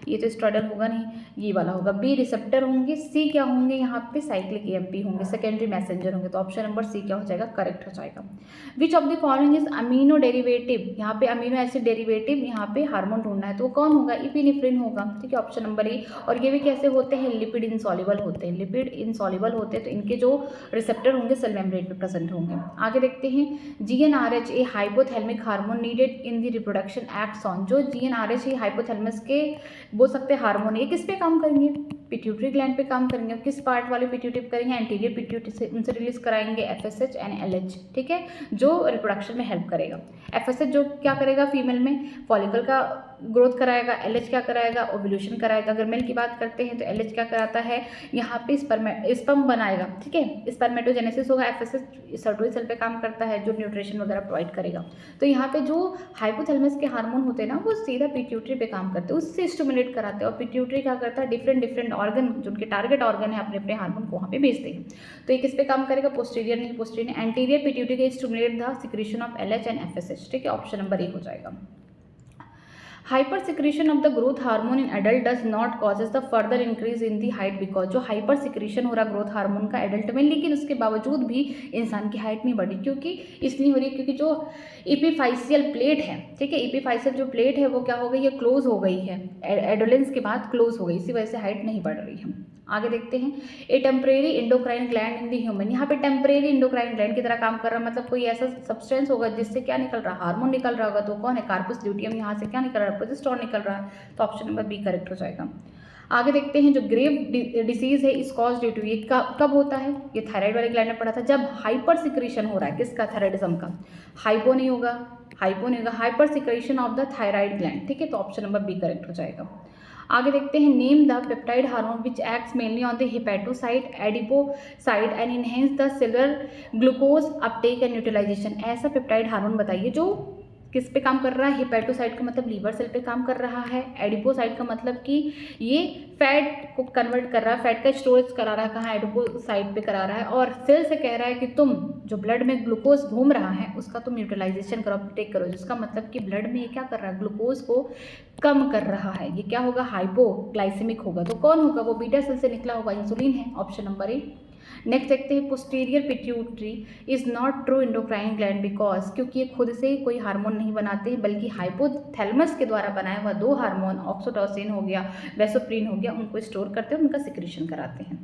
ये तो स्ट्राइडल होगा नहीं, ये वाला होगा। बी रिसेप्टर होंगे, सी क्या होंगे, यहाँ पे साइक्लिक एएमपी होंगे, सेकेंडरी मैसेंजर होंगे। तो ऑप्शन नंबर सी क्या हो जाएगा, करेक्ट हो जाएगा। Which of the following is amino derivative, यहाँ पे अमीनो एसिड डेरिवेटिव यहाँ पे हार्मोन ढूंढना है तो कौन होगा, इपिनेफ्रिन होगा, ठीक है, ऑप्शन नंबर ए। और ये भी कैसे होते हैं, लिपिड इनसॉल्युबल होते हैं, लिपिड इनसॉल्युबल होते हैं, तो इनके जो रिसेप्टर होंगे सेल मेम्ब्रेन पे प्रेजेंट होंगे। आगे देखते हैं, GnRH A hypothalamic hormone needed in the reproduction acts on. जो जीएनआरएच है हाइपोथैलेमस के बोल सकते हैं हार्मोन, ये किस पे काम करेंगे, पिट्यूटरी ग्लैंड पे काम करेंगे। किस पार्ट वाले पिट्यूटरी करेंगे, एंटीरियर पिट्यूटरी से, उनसे रिलीज कराएंगे एफएसएच एंड एलएच, ठीक है, जो रिप्रोडक्शन में हेल्प करेगा। एफएसएच जो क्या करेगा, फीमेल में फॉलिकल का ग्रोथ कराएगा, एलएच क्या कराएगा, ओव्यूलेशन कराएगा। अगर मेल की बात करते हैं तो एलएच क्या कराता है, यहाँ पे स्पर्म बनाएगा, ठीक है, स्पर्मेटोजेनेसिस होगा। एफएसएच सर्टोई सेल पे काम करता है जो न्यूट्रिशन वगैरह प्रोवाइड करेगा। तो यहाँ पे जो हाइपोथैलेमस के हार्मोन होते हैं ना वो सीधा पिट्यूटरी पे काम करते हैं, उससे स्टिमुलेट कराते हैं। और पिट्यूटरी क्या करता है, डिफरेंट ऑर्गन जो उनके टारगेट ऑर्गन है अपने अपने हार्मोन को वहाँ पे भेजते हैं। तो ये किस पे काम करेगा, पोस्टीरियर नहीं, पोस्टीरियर एंटीरियर पिट्यूटरी के stimulate the secretion of LH and FSH, ठीक है, ऑप्शन नंबर ए हो जाएगा। Hyper secretion of the growth hormone in adult does not causes the further increase in the height, because जो hyper secretion हो रहा growth hormone का adult में, लेकिन उसके बावजूद भी इंसान की हाइट नहीं बढ़ी, क्योंकि इसलिए हो रही है क्योंकि जो एपिफाइसियल प्लेट है, ठीक है, एपिफाइसियल जो प्लेट है वो क्या हो गई है, क्लोज हो गई है, एडोलेंस के बाद क्लोज हो गई, इसी वजह से हाइट नहीं बढ़ रही है। आगे देखते हैं, a temporary endocrine gland in the human, यहाँ पे टेम्परेरी इंडोक्राइन ग्लैंड की तरह काम कर रहा है, मतलब कोई ऐसा सब्सटेंस होगा जिससे क्या निकल रहा है, हार्मोन निकल रहा होगा, तो कौन है, कार्पस ल्यूटियम, यहाँ से क्या निकल रहा है, प्रोजेस्टेरोन निकल रहा है, तो ऑप्शन नंबर बी करेक्ट हो जाएगा। आगे देखते हैं, जो ग्रेव डिसीज है इज कॉज ड्यू टू, ये कब होता है, ये थायराइड वाले ग्लैंड में पढ़ा था, जब हाइपर सिक्रीशन हो रहा है, किसका, थायराइडिज्म का, हाइपो नहीं होगा, hyper secretion of the thyroid gland, ठीक है, तो ऑप्शन नंबर बी करेक्ट हो जाएगा। आगे देखते हैं, name the peptide hormone which acts mainly on the hepatocyte adipocyte and enhance the cellular glucose uptake and utilisation, ऐसा पेप्टाइड हार्मोन बताइए जो किस पे काम कर रहा है, हेपेटोसाइट का मतलब लीवर सेल पे काम कर रहा है, एडिपोसाइट का मतलब कि ये फैट को कन्वर्ट कर रहा है, फैट का स्टोरेज करा रहा है, कहाँ, एडिपोसाइट पे करा रहा है, और सेल से कह रहा है कि तुम जो ब्लड में ग्लूकोज घूम रहा है उसका तुम यूटिलाइजेशन करो, अपटेक करो, जिसका मतलब कि ब्लड में ये क्या कर रहा है, ग्लूकोज को कम कर रहा है, ये क्या होगा, हाइपोग्लाइसेमिक होगा, तो कौन होगा, वो बीटा सेल से निकला होगा, इंसुलिन है, ऑप्शन नंबर ए। नेक्स्ट देखते हैं, posterior pituitary is not true endocrine gland because, क्योंकि ये खुद से कोई हार्मोन नहीं बनाते हैं, बल्कि हाइपोथैलेमस के द्वारा बनाया हुआ दो हार्मोन, ऑक्सीटोसिन हो गया, वैसोप्रिन हो गया, उनको स्टोर करते हैं, उनका सिक्रीशन कराते हैं।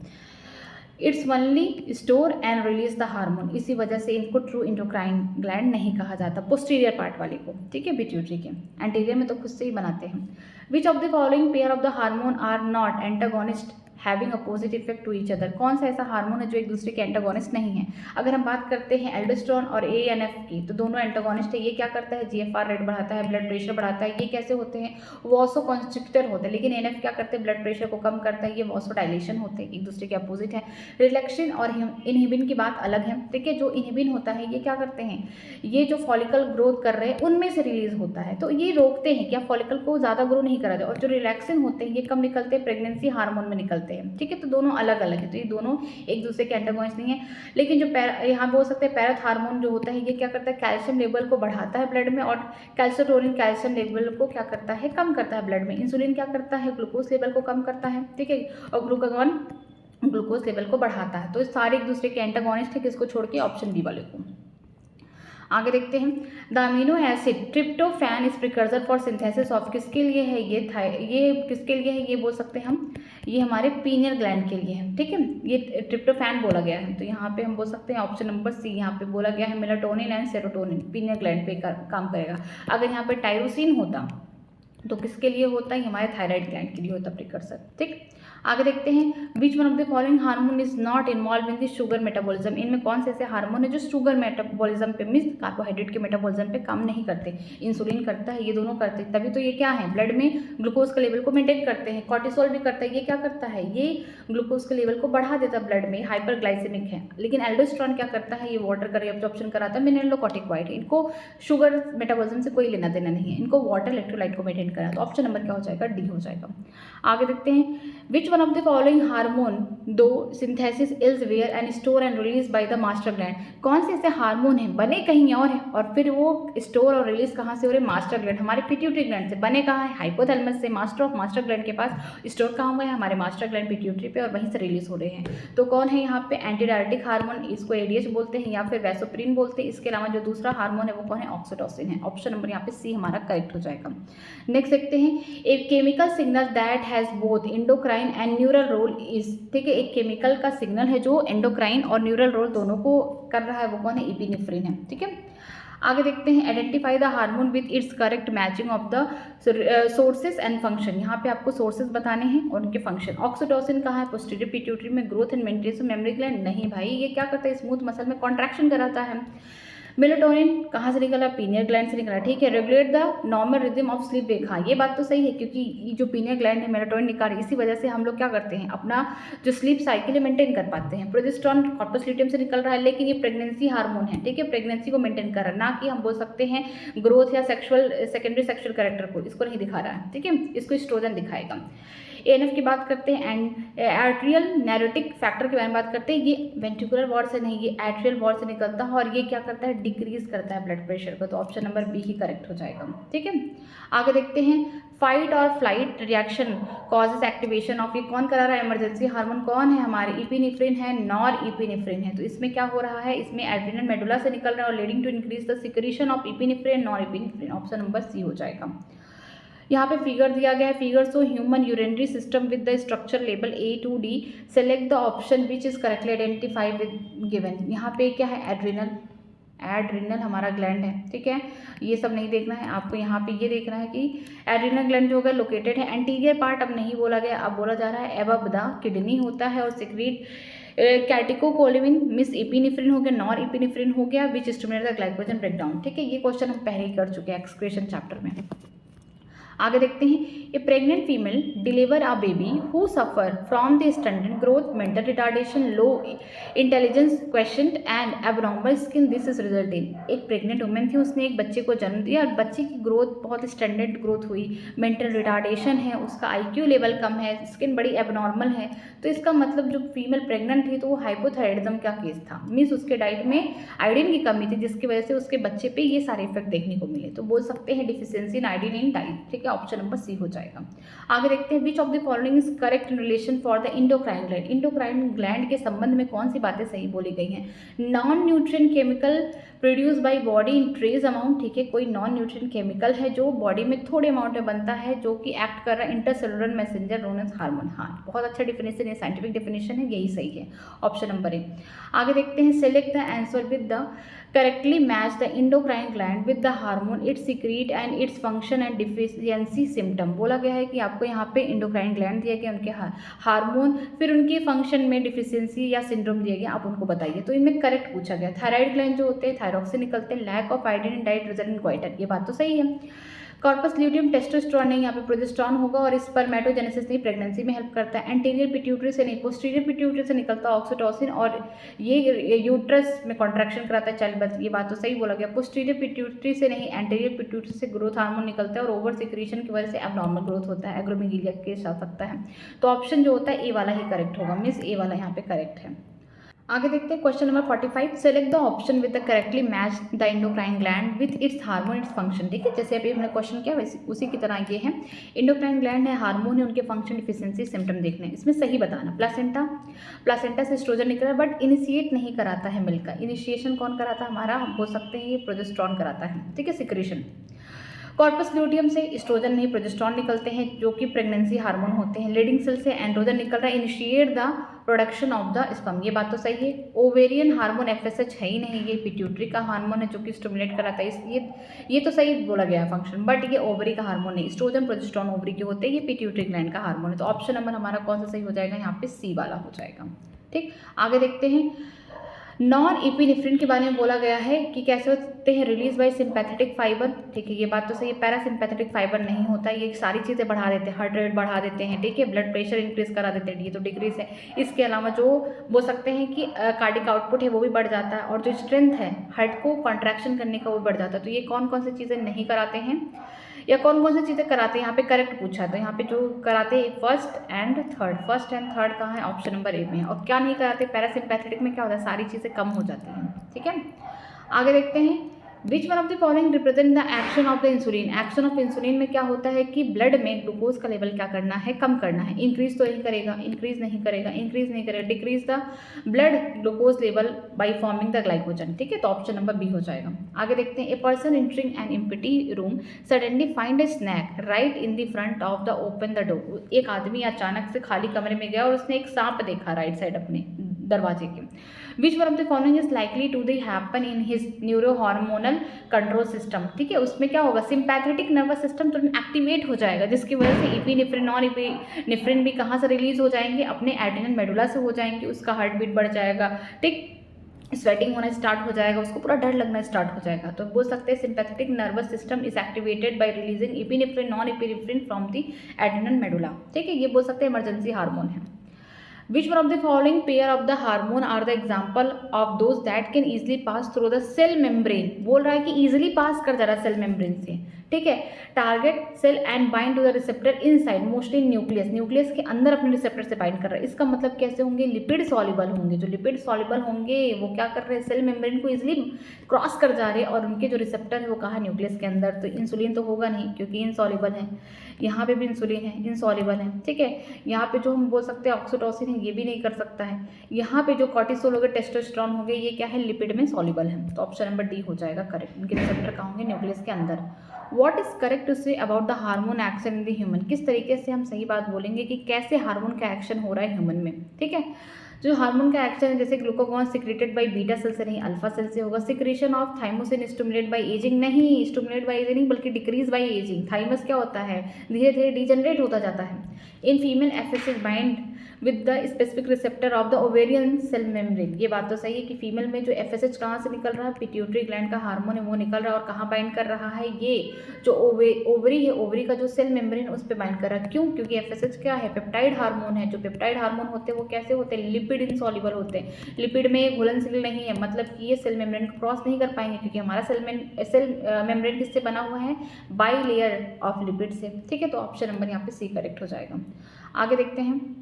It's only store and release the hormone, इसी वजह से इनको ट्रू इंडोक्राइन ग्लैंड नहीं कहा जाता, पोस्टीरियर पार्ट वाले को, ठीक है, पिट्यूटरी के, एंटीरियर में तो खुद से ही बनाते हैं। Which of the following pair of the hormone are not antagonist having opposite effect to each other, कौन सा ऐसा हार्मोन है जो एक दूसरे के एंटागोनिस्ट नहीं है। अगर हम बात करते हैं एल्डोस्टेरोन और ANF की, तो दोनों एंटागोनिस्ट है, ये क्या करता है, GFR रेट बढ़ाता है, ब्लड प्रेशर बढ़ाता है, ये कैसे होते हैं, वासोकॉन्स्ट्रिक्टर होते हैं, लेकिन ANF क्या करते हैं, ब्लड प्रेशर को कम करता है, ये वासोडाइलेशन होते हैं, एक दूसरे के अपोजिट है। रिलैक्सिन और इनहिबिन की बात अलग है, ठीक है, जो इनहिबिन होता है ये क्या करते हैं, ये जो फॉलिकल ग्रोथ कर रहे हैं उनमें से रिलीज होता है, तो ये रोकते हैं क्या, फॉलिकल को ज़्यादा ग्रो नहीं कराते, और जो रिलैक्सिन होते हैं ये कब निकलते हैं, प्रेगनेंसी हार्मोन में निकलते हैं, ठीक है, तो दोनों अलग अलग है, तो ये दोनों एक दूसरे के एंटागोनिस्ट नहीं है। लेकिन जो यहाँ बोल सकते हैं पैराथ हार्मोन जो होता है ये क्या करता है, कैल्शियम लेवल को बढ़ाता है ब्लड में, और कैल्शियोटोनिन कैल्शियम लेवल को क्या करता है, कम करता है ब्लड में। इंसुलिन क्या करता है, ग्लूकोज लेवल को कम करता है, ठीक है, और ग्लूकागॉन ग्लूकोज लेवल को बढ़ाता है, तो सारे एक दूसरे के एंटागोनिस्ट है, किसको छोड़ के, ऑप्शन बी वाले को। आगे देखते हैं, the amino acid tryptophan is precursor for synthesis of, किसके लिए है ये किसके लिए है, ये बोल सकते हैं हम, ये हमारे पीनियल ग्लैंड के लिए है, ठीक है, ये ट्रिप्टोफैन बोला गया है, तो यहाँ पे हम बोल सकते हैं ऑप्शन नंबर सी, यहाँ पे बोला गया है melatonin and serotonin, pineal gland पे काम करेगा। अगर यहाँ पे टायरोसिन होता तो किसके लिए होता है, हमारे थायराइड ग्लैंड के लिए होता प्रिकर्सर, ठीक। आगे देखते हैं, which one of the following hormone is not involve in the sugar metabolism, इनमें कौन से ऐसे हार्मोन है जो शुगर मेटाबॉलिज्म पे, मीन्स कार्बोहाइड्रेट के मेटाबॉलिज्म पे काम नहीं करते। इंसुलिन करता है, ये दोनों करते हैं, तभी तो ये क्या है, ब्लड में ग्लूकोज के लेवल को मेंटेन करते हैं। कॉर्टिसोल भी करता है, ये क्या करता है, ये ग्लूकोज के लेवल को बढ़ा देता है ब्लड में, हाइपरग्लाइसेमिक है। लेकिन एल्डोस्टेरोन क्या करता है, ये वाटर का रीअब्जॉर्प्शन कराता है, मिनरलोकॉर्टिकॉइड, इनको शुगर मेटाबॉलिज्म से कोई लेना देना नहीं है, इनको वाटर इलेक्ट्रोलाइट को मेंटेन करना है, तो ऑप्शन नंबर क्या हो जाएगा, डी हो जाएगा। आगे देखते हैं, which one of the following hormone do synthesis elsewhere and store and release by the master gland, कौन से ऐसे हार्मोन हैं बने कहीं और है और फिर वो स्टोर और रिलीज कहाँ से हो रहे, मास्टर ग्लैंड, हमारे पिट्यूटरी ग्लैंड से। बने कहाँ है, हाइपोथैलेमस से, मास्टर ऑफ मास्टर ग्लैंड के पास, स्टोर कहाँ हुआ है, हमारे मास्टर ग्लैंड पिट्यूटरी पे, और वहीं से रिलीज हो रहे हैं। तो कौन है यहाँ पे, एंटीडायरेटिक हार्मोन, इसको ADH बोलते हैं या फिर वैसोप्रिन बोलते हैं। इसके अलावा जो दूसरा हार्मोन है वो कौन है, ऑक्सीटोसिन है। ऑप्शन नंबर यहाँ पे सी हमारा करेक्ट हो जाएगा। नेक्स्ट देखते हैं, a chemical signal that has both endocrine and neural role is, ठीक है, एक केमिकल का सिग्नल है जो एंडोक्राइन और न्यूरल रोल दोनों को कर रहा है, वो कौन है, एपिनेफ्रिन है, ठीक है। आगे देखते हैं, identify the hormone with its correct matching of the sources and function, यहाँ पे आपको सोर्सेज बताने हैं और उनके फंक्शन। ऑक्सीटोसिन कहाँ है, पोस्टीरियर पिट्यूटरी में, growth and maintenance memory gland, नहीं भाई, ये क्या करता है, स्मूथ मसल में कॉन्ट्रैक्शन कराता है। मेलाटोनिन कहाँ से निकला, पीनियल ग्लैंड से निकला, ठीक है। Regulate the normal rhythm of sleep वेक, हाँ ये बात तो सही है, क्योंकि ये जो पीनियल ग्लैंड है मेलाटोनिन निकाल, इसी वजह से हम लोग क्या करते हैं, अपना जो स्लीप साइकिल है मेंटेन कर पाते हैं। प्रोजेस्टेरोन कॉर्पस ल्यूटियम से निकल रहा है, लेकिन ये प्रेगनेंसी हार्मोन है, ठीक है, प्रेगनेंसी को मेंटेन कर रहा है, ना कि हम बोल सकते हैं ग्रोथ या सेक्सुअल सेकेंडरी सेक्सुअल कैरेक्टर को, इसको नहीं दिखा रहा है, ठीक है, इसको एस्ट्रोजन दिखाएगा। एएनएफ की बात करते हैं एंड आर्ट्रियल नैरोटिक फैक्टर के बारे में बात करते हैं। ये वेंट्रिकुलर वॉल से नहीं, ये एट्रियल वॉल से निकलता है और ये क्या करता है, डिक्रीज करता है ब्लड प्रेशर को। तो ऑप्शन नंबर बी ही करेक्ट हो जाएगा। ठीक है, आगे देखते हैं फाइट और flight reaction causes activation of, ये कौन करा रहा है, इमरजेंसी हार्मोन कौन है हमारे, इपिनेफ्रिन है, नॉर इपिनेफ्रिन है। तो इसमें क्या हो रहा है, इसमें एड्रेनल मेडुला से निकल रहा है और leading to increase the secretion of epinephrine, nor epinephrine. Option number C हो जाएगा। यहाँ पे फिगर दिया गया है, figure so human urinary system with the structure label A to D, select the option which is correctly identify with given. यहाँ पे क्या है, एड्रिनल, एड्रिनल हमारा ग्लैंड है। ठीक है, ये सब नहीं देखना है आपको, यहाँ पे ये देखना है कि एड्रिनल ग्लैंड जो होगा लोकेटेड है एंटीरियर पार्ट, अब नहीं बोला गया, अब बोला जा रहा है एबव द किडनी होता है और सिक्रीट कैटिकोकोलिन मिस इपिनेफ्रिन हो गया, नॉर इपिनेफ्रिन हो गया विच स्टिमुलेट द ग्लाइकोजन ब्रेकडाउन। ठीक है, ये क्वेश्चन हम पहले ही कर चुके हैं एक्सक्रीशन चैप्टर में। आगे देखते हैं, a pregnant female deliver a baby who suffer from the stunted growth, mental retardation, low intelligence question and abnormal skin, this is result in. एक प्रेग्नेंट वुमेन थी, उसने एक बच्चे को जन्म दिया और बच्चे की ग्रोथ बहुत स्टैंडर्ड ग्रोथ हुई, मेंटल रिटार्डेशन है, उसका IQ लेवल कम है, स्किन बड़ी एबनॉर्मल है। तो इसका मतलब जो फीमेल प्रेग्नेंट थी तो वो हाइपोथायराइडिज्म का केस था, मीन्स उसके डाइट में आयोडीन की कमी थी जिसकी वजह से उसके बच्चे पे ये सारे इफेक्ट देखने को मिले। तो बोल सकते हैं deficiency in iodine in diet. ठीक है, ऑप्शन नंबर सी हो जाएगा। आगे देखते हैं, which of the following is correct in relation for the endocrine gland. Endocrine gland के संबंध में कौन सी बातें सही बोली गई हैं। Non nutrient chemical produce by body in trace amount. ठीक है, कोई नॉन न्यूट्रिएंट केमिकल है जो बॉडी में थोड़े अमाउंट में बनता है जो कि एक्ट कर रहा है intercellular messenger known as hormone. हाँ, बहुत अच्छा डिफिनेशन है, साइंटिफिक डिफिनेशन है, यही सही है, ऑप्शन नंबर ए। आगे देखते हैं, select the answer with the correctly match the endocrine gland with the hormone, it's secret and its function and deficiency symptom. बोला गया है कि आपको यहाँ पे इंडोक्राइन ग्लैंड दिया गया, उनके हार्मोन, फिर उनके फंक्शन में डिफिशियंसी या सिंड्रोम दिया गया, आप उनको बताइए। तो इनमें करेक्ट पूछा गया, थायराइड ग्लैंड जो होते हैं थायरॉक्स से निकलते हैं, lack of iodine in diet result in goitre, ये बात तो सही है। कॉर्पस ल्यूटियम टेस्टोस्टेरोन नहीं, यहाँ पे प्रोजेस्टेरॉन होगा और स्पर्मेटोजेनेसिस नहीं, प्रेगनेंसी में हेल्प करता है। एंटीरियर पिट्यूटरी से नहीं, पोस्टीरियर पिट्यूटरी से निकलता है ऑक्सीटोसिन और ये यूट्रस में कॉन्ट्रैक्शन कराता है चाइल्ड बर्थ, ये बात तो सही बोला गया। पोस्टीरियर पिट्यूटरी से नहीं, एंटीरियर पिट्यूटरी से ग्रोथ हार्मोन निकलता है और ओवर सिक्रीशन की वजह से एबनॉर्मल ग्रोथ होता है, एग्रोमेगेलिया केस आ सकता है। तो ऑप्शन जो होता है ए वाला ही करेक्ट होगा, मीन्स ए वाला यहाँ पे करेक्ट है। आगे देखते हैं question number 45, select the option with the correctly match the endocrine gland with its hormone its function. ठीक है, जैसे अभी हमने क्वेश्चन किया वैसे उसी की तरह ये है, इंडोक्राइन ग्लैंड है, हार्मोन है, उनके फंक्शन डिफिशियंसी सिम्टम देखने हैं। इसमें सही बताना, प्लासेंटा से एस्ट्रोजन निकल रहा है बट इनिशिएट नहीं कराता है मिल्क का, इनिशिएशन कौन कराता है हमारा, हम बोल सकते हैं ये प्रोजेस्टेरॉन कराता है। ठीक है, सिक्रेशन। कॉर्पस ल्यूटियम से एस्ट्रोजन नहीं प्रोजेस्टेरॉन निकलते हैं जो कि प्रेगनेंसी हार्मोन होते हैं। लीडिंग सेल से एंड्रोजन निकल रहा है, initiate the production of the sperm, ये बात तो सही है। ओवेरियन हार्मोन FSH है ही नहीं, ये पिट्यूटरी का हार्मोन है जो कि स्टिमुलेट कराता है, इसलिए ये तो सही बोला गया है फंक्शन, बट ये ओवरी का हार्मोन नहीं। एस्ट्रोजन प्रोजेस्टेरॉन ओवरी के होते हैं, ये पिट्यूटरी ग्लैंड का हार्मोन है। तो ऑप्शन नंबर हमारा कौन सा सही हो जाएगा, यहाँ पे सी वाला हो जाएगा। ठीक, आगे देखते हैं, नॉन इपिनेफ्रिन के बारे में बोला गया है कि कैसे होते हैं, रिलीज बाय सिंपैथेटिक फाइबर। ठीक है, ये बात तो सही है, पैरासिम्पैथेटिक फाइबर नहीं होता, ये सारी चीज़ें बढ़ा देते हैं, हार्ट रेट बढ़ा देते हैं। ठीक है, ब्लड प्रेशर इंक्रीज करा देते हैं, ये तो डिक्रीज है। इसके अलावा जो बोल सकते हैं कि कार्डिक आउटपुट है वो भी बढ़ जाता है और जो स्ट्रेंथ है हार्ट को कॉन्ट्रैक्शन करने का वो बढ़ जाता है। तो ये कौन कौन सी चीज़ें नहीं कराते हैं या कौन कौन सी चीज़ें कराते हैं, यहाँ पे करेक्ट पूछा है। तो यहाँ पे जो कराते हैं फर्स्ट एंड थर्ड कहाँ है, ऑप्शन नंबर ए में। और क्या नहीं कराते, पैरासिम्पैथेटिक में क्या होता है, सारी चीज़ें कम हो जाती हैं। ठीक है, आगे देखते हैं, which one of the following represent the action of the insulin. Action of insulin में क्या होता है कि ब्लड में ग्लूकोज का लेवल क्या करना है, कम करना है। इंक्रीज तो नहीं करेगा, इंक्रीज नहीं करेगा, इंक्रीज नहीं करेगा, decrease the blood glucose level by forming the glycogen. ठीक है, तो ऑप्शन नंबर बी हो जाएगा। आगे देखते हैं, a person entering an empty room suddenly find A snack right in the front of the open the door. एक आदमी अचानक से खाली कमरे में गया और उसने एक सांप देखा राइट साइड अपने दरवाजे के। Which one of the following is likely to the happen in his neuro hormonal control system. ठीक है, उसमें क्या होगा, सिंपैथेटिक नर्वस सिस्टम तुरंत एक्टिवेट हो जाएगा जिसकी वजह से इपिनेफ्रिन और इपिनेफ्रिन भी कहाँ से रिलीज हो जाएंगे, अपने एड्रेनल मेडुला से हो जाएंगे, उसका हार्ट बीट बढ़ जाएगा। ठीक, स्वेटिंग होना स्टार्ट हो जाएगा, उसको पूरा डर लगना स्टार्ट हो जाएगा। तो बोल सकते हैं sympathetic nervous system is activated by releasing epinephrine non epinephrine from the adrenal medulla. ठीक है, ये बोल सकते हैं इमरजेंसी हार्मोन है। Which one of the following pair of the hormone are the example of those that can easily pass through the cell membrane? बोल रहा है कि easily pass कर जा रहा है सेल मेम्ब्रेन से। ठीक है। Target cell and bind to the receptor inside mostly nucleus, nucleus के अंदर अपने रिसेप्टर से बाइंड कर रहा है। इसका मतलब कैसे होंगे, लिपिड सॉल्युबल होंगे। जो लिपिड सॉल्युबल होंगे वो क्या कर रहे हैं, सेल मेम्ब्रेन को इजिली क्रॉस कर जा रहे हैं और उनके जो रिसेप्टर है वो कहाँ, न्यूक्लियस के अंदर। तो इंसुलिन तो होगा नहीं क्योंकि इनसॉल्युबल है, यहाँ पे भी इंसुलिन है, इनसॉल्युबल है, ठीक है। यहाँ पे जो हम बोल सकते हैं ऑक्सीटोसिन है, ये भी नहीं कर सकता है। यहाँ पे जो कॉर्टिसोल हो गए, टेस्टोस्टेरोन हो गए, ये क्या है, लिपिड में सॉल्युबल है। तो ऑप्शन नंबर डी हो जाएगा करेक्ट। इनके रिसेप्टर कहाँ होंगे, न्यूक्लियस के अंदर। What is correct to say about the hormone action in the human, किस तरीके से हम सही बात बोलेंगे कि कैसे हार्मोन का एक्शन हो रहा है ह्यूमन में, ठीक है। जो हार्मोन का एक्शन है, जैसे glucagon secreted by beta cell से नहीं, अल्फा सेल से होगा। Secretion of thymosin stimulate by ageing, नहीं स्टिमुलेट बाय एजिंग नहीं बल्कि डिक्रीज बाय एजिंग। थाइमस क्या होता है, धीरे धीरे डिजनरेट होता जाता है। In female FSH bind with the specific receptor of the ovarian cell membrane, ये बात तो सही है कि फीमेल में जो एफएसएच कहाँ से निकल रहा है, पिट्यूटरी ग्लैंड का हार्मोन है वो निकल रहा है और कहाँ बाइंड कर रहा है, ये जो ओवरी है, ओवरी का जो सेल मेम्ब्रेन उस पर बाइंड कर रहा है। क्यों, क्योंकि एफएसएच क्या है, पेप्टाइड हार्मोन है। जो पेप्टाइड हार्मोन होते हैं वो कैसे होते हैं, लिपिड इनसॉल्युबल होते हैं। लिपिड में घुलनशील नहीं है, मतलब कि ये सेल मेम्ब्रेन को क्रॉस नहीं कर पाएंगे क्योंकि हमारा सेल मेम्ब्रेन किससे बना हुआ है, बाई लेयर ऑफ लिपिड से, ठीक है। तो ऑप्शन नंबर यहाँ पे सी करेक्ट हो जाएगा। आगे देखते हैं,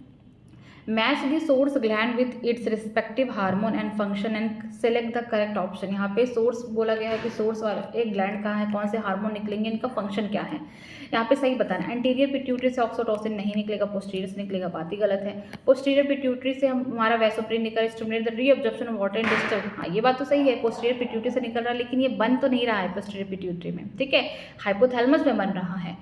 match the source gland with its respective hormone and function and select the correct option. यहाँ पे सोर्स बोला गया है कि सोर्स वाला एक ग्लैंड कहाँ है, कौन से हार्मोन निकलेंगे, इनका फंक्शन क्या है, यहाँ पे सही बताना। एंटीरियर पिट्यूटरी से ऑक्सीटोसिन नहीं निकलेगा, पोस्टीरियर से निकलेगा, बात ही गलत है। पोस्टीरियर पिट्यूटरी से हमारा वैसोप्रिन निकल stimulate the reabsorption of water in disturb, हाँ ये बात तो सही है, पोस्टीरियर पिट्यूटरी से निकल रहा है, लेकिन ये बन तो नहीं रहा है पोस्टीरियर पिट्यूटरी में, ठीक है, हाइपोथैलेमस में बन रहा है।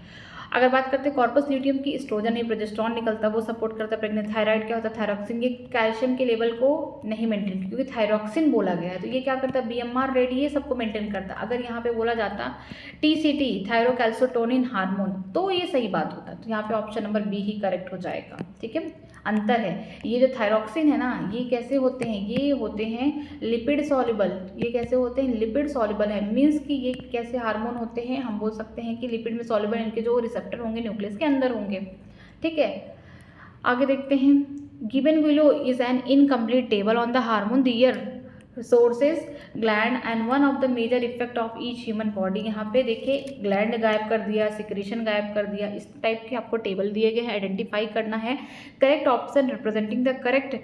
अगर बात करते हैं कॉर्पस ल्यूटियम की, एस्ट्रोजन नहीं प्रोजेस्टेरॉन निकलता, वो सपोर्ट करता है प्रेग्नेंट। थायराइड क्या होता है, थायरॉक्सिन, ये कैल्शियम के लेवल को नहीं मेंटेन, क्योंकि थायरॉक्सिन बोला गया है तो ये क्या करता है, बीएमआर रेट, ये सबको मेंटेन करता है। अगर यहाँ पे बोला जाता टीसीटी, थायरोकैल्सिटोनिन हार्मोन, तो ये सही बात होता। तो यहाँ पे ऑप्शन नंबर बी ही करेक्ट हो जाएगा, ठीक है। अंतर है, ये जो थायरॉक्सिन है ना, ये कैसे होते हैं, ये होते हैं लिपिड सॉल्युबल। ये कैसे होते हैं, लिपिड सॉल्युबल है, मीन्स कि ये कैसे हार्मोन होते हैं, हम बोल सकते हैं कि लिपिड में सॉल्युबल, इनके जो रिसेप्टर होंगे न्यूक्लियस के अंदर होंगे, ठीक है। आगे देखते हैं, given below is an incomplete table on the hormone their sources gland and one of the major effect of each human body. यहाँ पे देखिए ग्लैंड गायब कर दिया, सिक्रीशन गायब कर दिया, इस टाइप के आपको टेबल दिए गए हैं, आइडेंटिफाई करना है। Correct option representing the correct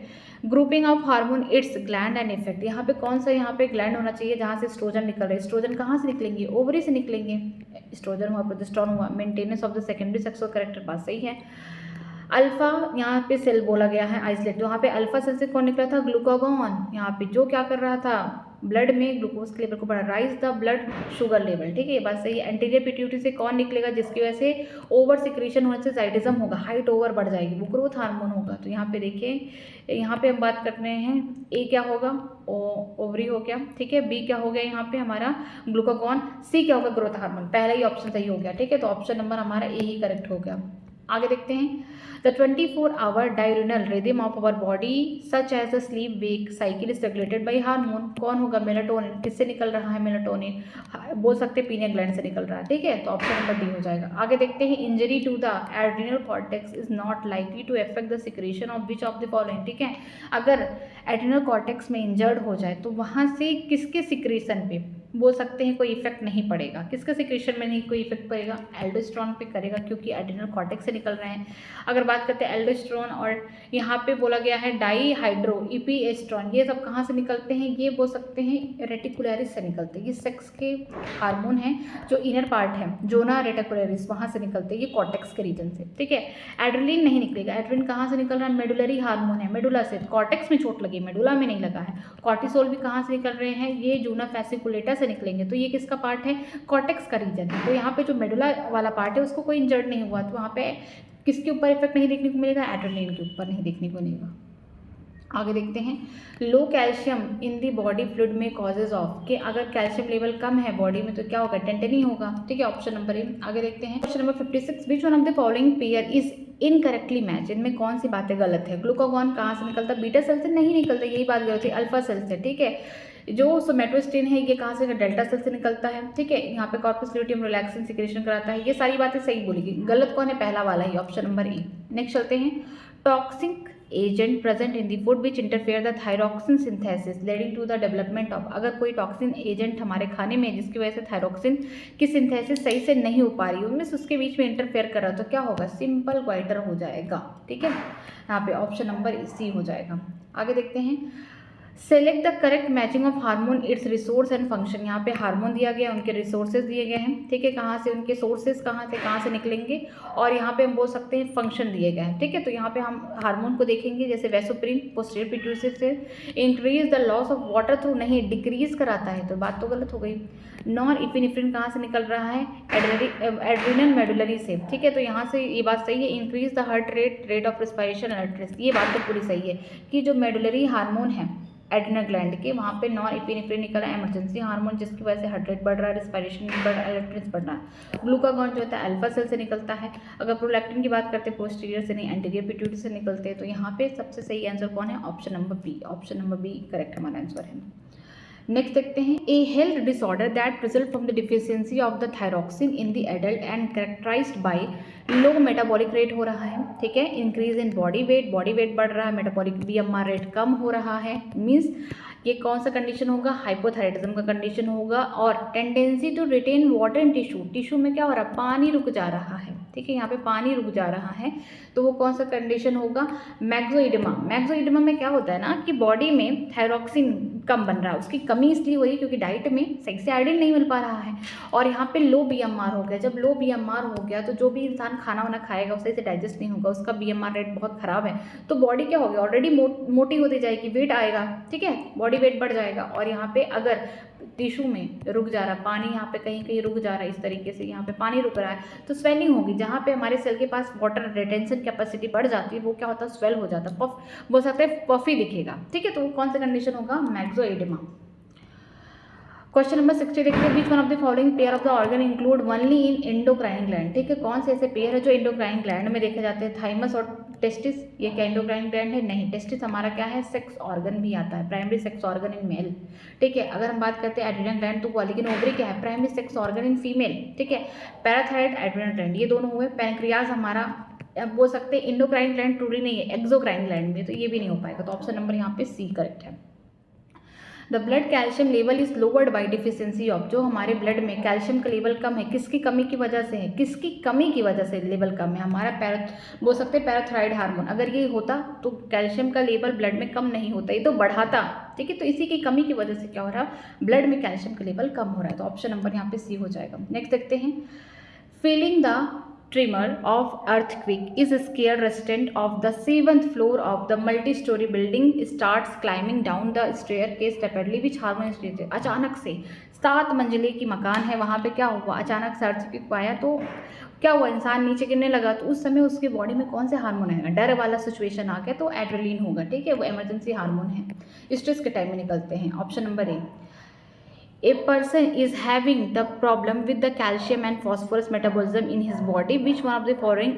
grouping of hormone, it's gland and effect. यहाँ पे कौन सा, यहाँ पे ग्लैंड होना चाहिए जहाँ से एस्ट्रोजन निकल रहे हैं। एस्ट्रोजन कहाँ से निकलेंगे, ओवरी से निकलेंगे। एस्ट्रोजन हुआ, प्रोजेस्टेरॉन हुआ, maintenance of the secondary sexual character, बात सही है। अल्फा यहाँ पे सेल बोला गया है आइसोलेट, तो यहाँ पे अल्फा सेल से कौन निकला था, ग्लूकागॉन। यहाँ पे जो क्या कर रहा था, ब्लड में ग्लूकोज के लेवल को बढ़ा, rise the blood sugar level, ठीक है, ये बात सही है। एंटीरियर पिट्यूटरी से कौन निकलेगा, जिसकी वजह से ओवर सिक्रीशन होने से जाइडिज्म होगा, हाइट ओवर बढ़ जाएगी, वो ग्रोथ हार्मोन होगा। तो यहाँ पे देखिए, यहाँ पे हम बात कर रहे हैं, ए क्या होगा, ओवरी हो गया, ठीक है। बी क्या हो गया यहाँ पे हमारा ग्लूकागॉन, सी क्या होगा, ग्रोथ हार्मोन। पहला ही ऑप्शन सही हो गया, ठीक है। तो ऑप्शन नंबर हमारा ए ही करेक्ट हो गया। आगे देखते हैं, the 24-hour diurnal rhythm of our body such as the sleep wake cycle is regulated by hormone, कौन होगा, मेलाटोनिन। किससे निकल रहा है मेलाटोनिन, बोल सकते हैं पीनियल ग्लैंड से निकल रहा है, ठीक है। तो ऑप्शन नंबर डी हो जाएगा। आगे देखते हैं, injury to the adrenal cortex is not likely to affect the secretion of which of the following, ठीक है। अगर एड्रिनल कॉर्टेक्स में इंजर्ड हो जाए तो वहाँ से किसके सिक्रेशन पे बोल सकते हैं कोई इफेक्ट नहीं पड़ेगा, किसके सिक्रेशन में नहीं कोई इफेक्ट पड़ेगा, एल्डोस्टेरोन पे करेगा क्योंकि एड्रिनल कॉर्टेक्स से निकल रहे हैं। अगर बात करते हैं एल्डोस्टेरोन, और यहाँ पे बोला गया है डाईहाइड्रो इपीएस्ट्रॉन, ये सब कहाँ से निकलते हैं, ये बोल सकते हैं रेटिकुलरिस से निकलते हैं। ये सेक्स के हार्मोन है, जो इनर पार्ट है जोना रेटिकुलरिस, वहाँ से निकलते हैं, ये कॉर्टेक्स के रीजन से, ठीक है। एड्रेलिन नहीं निकलेगा, एड्रेलिन कहाँ से निकल रहा है, मेडुलरी हार्मोन है, मेडुला से, कॉर्टेक्स में चोट लगी, मेडुला में नहीं लगा है। कॉर्टिसोल भी कहाँ से निकल रहे हैं, ये जूना फैसिकुलेटा से निकलेंगे, तो ये किसका पार्ट है, कॉर्टेक्स का रीजन है। तो यहाँ पे जो मेडुला वाला पार्ट है उसको कोई इंजर्ड नहीं हुआ, तो वहाँ पे किसके ऊपर इफेक्ट नहीं देखने को मिलेगा, एड्रेनलिन के ऊपर नहीं देखने को मिलेगा। आगे देखते हैं, low calcium in the body fluid में कॉजेज ऑफ, कि अगर कैल्शियम लेवल कम है बॉडी में तो क्या होगा, टेंटनी होगा, ठीक है। ऑप्शन नंबर ए। आगे देखते हैं, question number 56, which one of the following pair is incorrectly match, इनमें कौन सी बातें गलत है। ग्लूकागॉन कहाँ से निकलता, बीटा सेल से नहीं निकलता, यही बात गलत है, अल्फा सेल से, ठीक है। जो सोमेटोस्टिन है ये कहाँ से, डेल्टा सेल से निकलता है, ठीक है। यहाँ पे कॉर्पस ल्यूटियम रिलैक्सिंग सिक्रेशन कराता है, ये सारी बातें सही बोलेगी, गलत कौन है, पहला वाला ही, ऑप्शन नंबर ई। नेक्स्ट चलते हैं, toxic agent present in the food which interfere the thyroxine synthesis leading to the development of, अगर कोई टॉक्सिन एजेंट हमारे खाने में जिसकी वजह से थायरॉक्सिन की सिंथेसिस सही से नहीं हो पा रही, उनमें से उसके बीच में इंटरफेयर कर रहा तो क्या होगा, सिंपल ग्वाइटर हो जाएगा। ठीक है, यहाँ पे ऑप्शन नंबर सी हो जाएगा। आगे देखते हैं, select the correct matching of hormone it's resource and function. यहाँ पे हार्मोन दिया गया है, उनके रिसोर्सेज दिए गए हैं। ठीक है, कहाँ से उनके सोर्सेज कहाँ से निकलेंगे, और यहाँ पे हम बोल सकते हैं फंक्शन दिए गए हैं। ठीक है, तो यहाँ पे हम हार्मोन को देखेंगे, जैसे वैसोप्रिन पोस्टीरियर पिट्यूटरी से increase the loss of water through, नहीं डिक्रीज कराता है, तो बात तो गलत हो गई। नॉर इपिनेफ्रिन कहाँ से निकल रहा है, एड्रिनल मेडुलरी से। ठीक है, तो यहाँ से ये बात सही है, increase the heart rate, rate of respiration, alertness, ये बात तो पूरी सही है कि जो मेडुलरी हार्मोन है एड्रिनल ग्लैंड के, वहाँ पे नॉन इपिनेफ्रिन निकल रहा है, इमरजेंसी हार्मोन, जिसकी वजह से हार्ट रेट बढ़ रहा है, रिस्पायरेशन बढ़ रहा है, अलर्टनेस बढ़ रहा है। ग्लूकागॉन जो होता है अल्फा सेल से निकलता है। अगर प्रोलैक्टिन की बात करते हैं पोस्टीरियर से नहीं, एंटीरियर पिट्यूटरी से निकलते हैं। तो यहाँ पे सबसे सही आंसर कौन है, option number B. Option number B correct हमारा आंसर है। नेक्स्ट देखते हैं, a health disorder that result from the deficiency of the thyroxine in the adult and characterized by low metabolic rate हो रहा है। ठीक है, इंक्रीज इन बॉडी वेट बढ़ रहा है, मेटाबॉलिक बीएमआर रेट कम हो रहा है, मीन्स ये कौन सा कंडीशन होगा, हाइपोथायराइडिज्म का कंडीशन होगा। और tendency to retain water in tissue में क्या हो रहा है, पानी रुक जा रहा है। ठीक है, यहाँ पे पानी रुक जा रहा है, तो वो कौन सा कंडीशन होगा, मैक्सोइडेमा में क्या होता है ना कि बॉडी में थायरॉक्सिन कम बन रहा है, उसकी कमी इसलिए हो रही है क्योंकि डाइट में सही से आयोडीन नहीं मिल पा रहा है, और यहाँ पे लो बीएमआर हो गया। जब लो बीएमआर हो गया तो जो भी इंसान खाना वाना खाएगा उससे से डाइजेस्ट नहीं होगा, उसका बीएमआर रेट बहुत खराब है, तो बॉडी क्या होगी, ऑलरेडी मोटी होती जाएगी, वेट आएगा। ठीक है, बॉडी वेट बढ़ जाएगा, और यहाँ पे अगर टिश्यू में रुक जा रहा है पानी, यहाँ पे कहीं कहीं रुक जा रहा है, इस तरीके से यहाँ पे पानी रुक रहा है, तो स्वेलिंग होगी। जहाँ पे हमारे सेल के पास वाटर रिटेंशन कैपेसिटी बढ़ जाती है, वो क्या होता है, स्वेल हो जाता है, पफ बोल सकते हैं, पफी दिखेगा। ठीक है, तो वो कौन सा कंडीशन होगा, मैक्सोइडेमा। क्वेश्चन नंबर 60 देखते हैं, which one of the following pair of the organ include only in endocrine gland. ठीक है, कौन से ऐसे पेयर है जो एंडोक्राइन ग्लैंड में देखे जाते हैं, थाइमस और टेस्टिस। ये क्या एंडोक्राइन ग्लैंड है, नहीं, टेस्टिस हमारा क्या है, सेक्स ऑर्गन भी आता है, primary sex organ in male. ठीक है, अगर हम बात करते हैं एड्रिनल ग्लैंड तो वो, लेकिन ओवरी क्या है, primary sex organ in female. ठीक है, पैराथायराइड एड्रिनल ग्लैंड ये दोनों हुए। पैनक्रियाज हमारा अब बोल सकते हैं इंडोक्राइन ग्लैंड टूरी नहीं है, एक्सोक्राइन ग्लैंड में, तो ये भी नहीं हो पाएगा, तो ऑप्शन नंबर यहाँ पे सी करेक्ट है। The blood calcium level is lowered by deficiency of, जो हमारे ब्लड में कैल्शियम का लेवल कम है, किसकी कमी की वजह से है, किसकी कमी की वजह से लेवल कम है, हमारा बोल सकते हैं पैराथायराइड हार्मोन। अगर ये होता तो कैल्शियम का लेवल ब्लड में कम नहीं होता, ये तो बढ़ाता। ठीक है, तो इसी की कमी की वजह से क्या हो रहा है, ब्लड में कैल्शियम का लेवल कम हो रहा है, तो ऑप्शन नंबर यहाँ पे सी हो जाएगा। नेक्स्ट देखते हैं, feeling the tremor of earthquake is scared resident of the 7th floor of the multi-story building starts climbing down the staircase rapidly which hormone is released। अचानक से 7 मंजिले की मकान है, वहाँ पे क्या हुआ, अचानक से earthquake पाया तो क्या हुआ, इंसान नीचे गिरने लगा, तो उस समय उसके बॉडी में कौन से हार्मोन आएगा, डर वाला सिचुएशन आ गया तो एड्रेनलिन होगा। ठीक है, वो इमरजेंसी हार्मोन है, स्ट्रेस के टाइम में निकलते हैं। Option number A, a person is having the problem with the calcium and phosphorus metabolism in his body which one of the following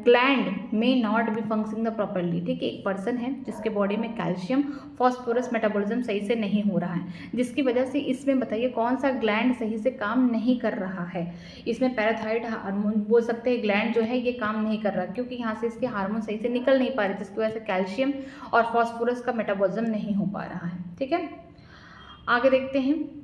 gland may not be functioning the properly। ठीक है, एक person है जिसके body में calcium phosphorus metabolism सही से नहीं हो रहा है, जिसकी वजह से इसमें बताइए कौन सा ग्लैंड सही से काम नहीं कर रहा है। इसमें पैराथायराइड हार्मोन बोल सकते हैं ग्लैंड जो है ये काम नहीं कर रहा, क्योंकि यहाँ से इसके हार्मोन सही से निकल नहीं पा रहे, जिसकी वजह से कैल्शियम और फॉस्फोरस का मेटाबॉलिज्म नहीं हो पा रहा है। ठीक है, आगे देखते हैं,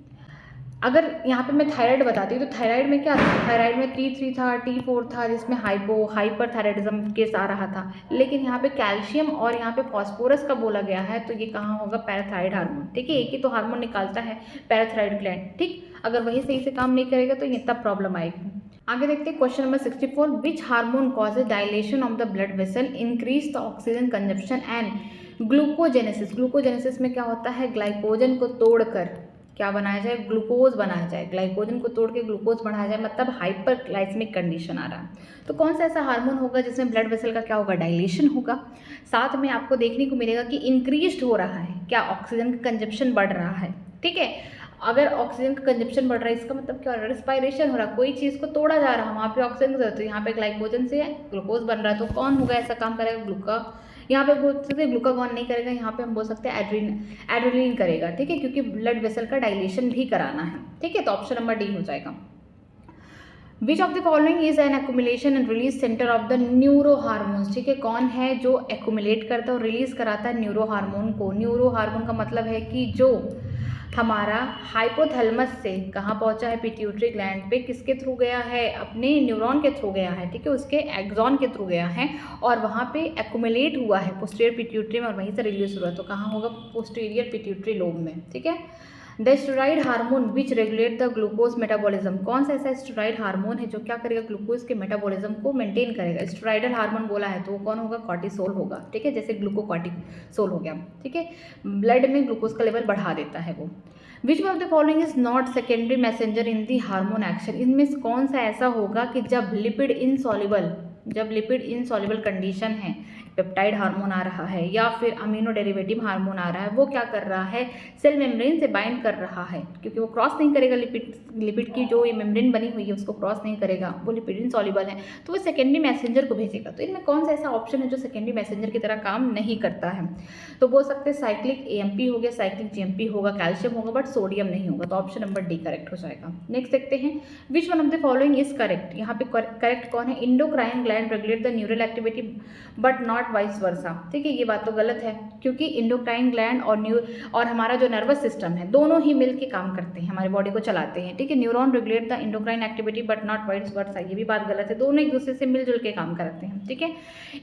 अगर यहाँ पे मैं थायराइड बताती हूँ तो थायराइड में क्या था, थायराइड में T3 था, T4 था, जिसमें हाइपर थायराइडिज्म केस आ रहा था, लेकिन यहाँ पे कैल्शियम और यहाँ पे फॉस्फोरस का बोला गया है, तो ये कहाँ होगा, पैराथायराइड हार्मोन। ठीक है, एक ही तो हार्मोन निकालता है पैराथायराइड ग्लैंड। ठीक, अगर वही सही से काम नहीं करेगा तो ये तब प्रॉब्लम आएगी। आगे देखते हैं question number 64, which hormone causes dilation of the blood vessel, increase the oxygen consumption and glucogenesis. Glucogenesis में क्या होता है, ग्लाइकोजन को तोड़कर क्या बनाया जाए, ग्लूकोज बनाया जाए, ग्लाइकोजन को तोड़ के ग्लूकोज बढ़ाया जाए, मतलब हाइपरग्लाइसेमिक कंडीशन आ रहा है। तो कौन सा ऐसा हार्मोन होगा जिसमें ब्लड वेसल का क्या होगा, डायलेशन होगा। साथ में आपको देखने को मिलेगा कि इंक्रीज हो रहा है क्या, ऑक्सीजन का कंजप्शन बढ़ रहा है। ठीक है, अगर ऑक्सीजन का कंजप्शन बढ़ रहा है इसका मतलब क्या हो रहा है, रिस्पायरेशन हो रहा है, कोई चीज़ को तोड़ा जा रहा है, वहाँ पे ऑक्सीजन की जरूरत है, यहाँ पे ग्लाइकोजन से ग्लूकोज बन रहा है, तो कौन होगा ऐसा काम करेगा, यहाँ पे बोल सकते हैं ग्लूकागॉन नहीं करेगा, यहाँ पे हम बोल सकते हैं एड्रेनलिन करेगा। ठीक है, क्योंकि ब्लड वेसल का डायलेशन भी कराना है। ठीक है, तो ऑप्शन नंबर डी हो जाएगा। Which of the following is an accumulation and release centre of the neuro hormones. ठीक है, कौन है जो एक्यूमुलेट करता है और रिलीज कराता है न्यूरो हार्मोन को। न्यूरो हार्मोन का मतलब है कि जो हमारा हाइपोथैलेमस से कहाँ पहुँचा है, पिट्यूटरी ग्लैंड पे, किसके थ्रू गया है, अपने न्यूरॉन के थ्रू गया है। ठीक है, उसके एक्सॉन के थ्रू गया है और वहाँ पे एक्यूमुलेट हुआ है पोस्टीरियर पिट्यूटरी में और वहीं से रिलीज हुआ। तो कहाँ होगा, पोस्टीरियर पिट्यूटरी लोब में। ठीक है, the steroid hormone which regulate the glucose metabolism. कौन सा ऐसा स्टेरॉइड हार्मोन है जो क्या करेगा, ग्लूकोज के मेटाबॉलिज्म को मेंटेन करेगा। स्टेरॉइडल हार्मोन बोला है तो वो कौन होगा, कॉर्टिसोल होगा। ठीक है, जैसे ग्लूकोकॉर्टिसोल हो गया। ठीक है, ब्लड में ग्लूकोज का लेवल बढ़ा देता है वो। विच of the following is not secondary messenger in the hormone action. इनमें कौन सा ऐसा होगा कि जब लिपिड इनसॉल्युबल कंडीशन है, पेप्टाइड हार्मोन आ रहा है या फिर अमीनो डेरिवेटिव हार्मोन आ रहा है, वो क्या कर रहा है, सेल मेम्ब्रेन से बाइंड कर रहा है, क्योंकि वो क्रॉस नहीं करेगा, लिपिड की जो ये मेम्ब्रेन बनी हुई है उसको क्रॉस नहीं करेगा, वो लिपिड इनसॉल्युबल है, तो वो सेकेंडरी मैसेंजर को भेजेगा। तो इनमें कौन सा ऐसा ऑप्शन है जो सेकेंडरी मैसेंजर की तरह काम नहीं करता है। तो बोल सकते हैं साइक्लिक AMP हो गया, साइक्लिक GMP होगा, कैल्शियम होगा, बट सोडियम नहीं होगा। तो ऑप्शन नंबर डी करेक्ट हो जाएगा। नेक्स्ट देखते हैं, which one of the following is correct. यहाँ पे करेक्ट कौन है, endocrine gland regulate the neural activity but not vice versa. ठीक है, ये बात तो गलत है, क्योंकि इंडोक्राइन ग्लैंड और हमारा जो नर्वस सिस्टम है दोनों ही मिल के काम करते हैं, हमारी बॉडी को चलाते हैं। ठीक है, neuron regulate the endocrine activity but not vice versa, ये भी बात गलत है, दोनों एक दूसरे से मिलजुल के काम करते हैं। ठीक है,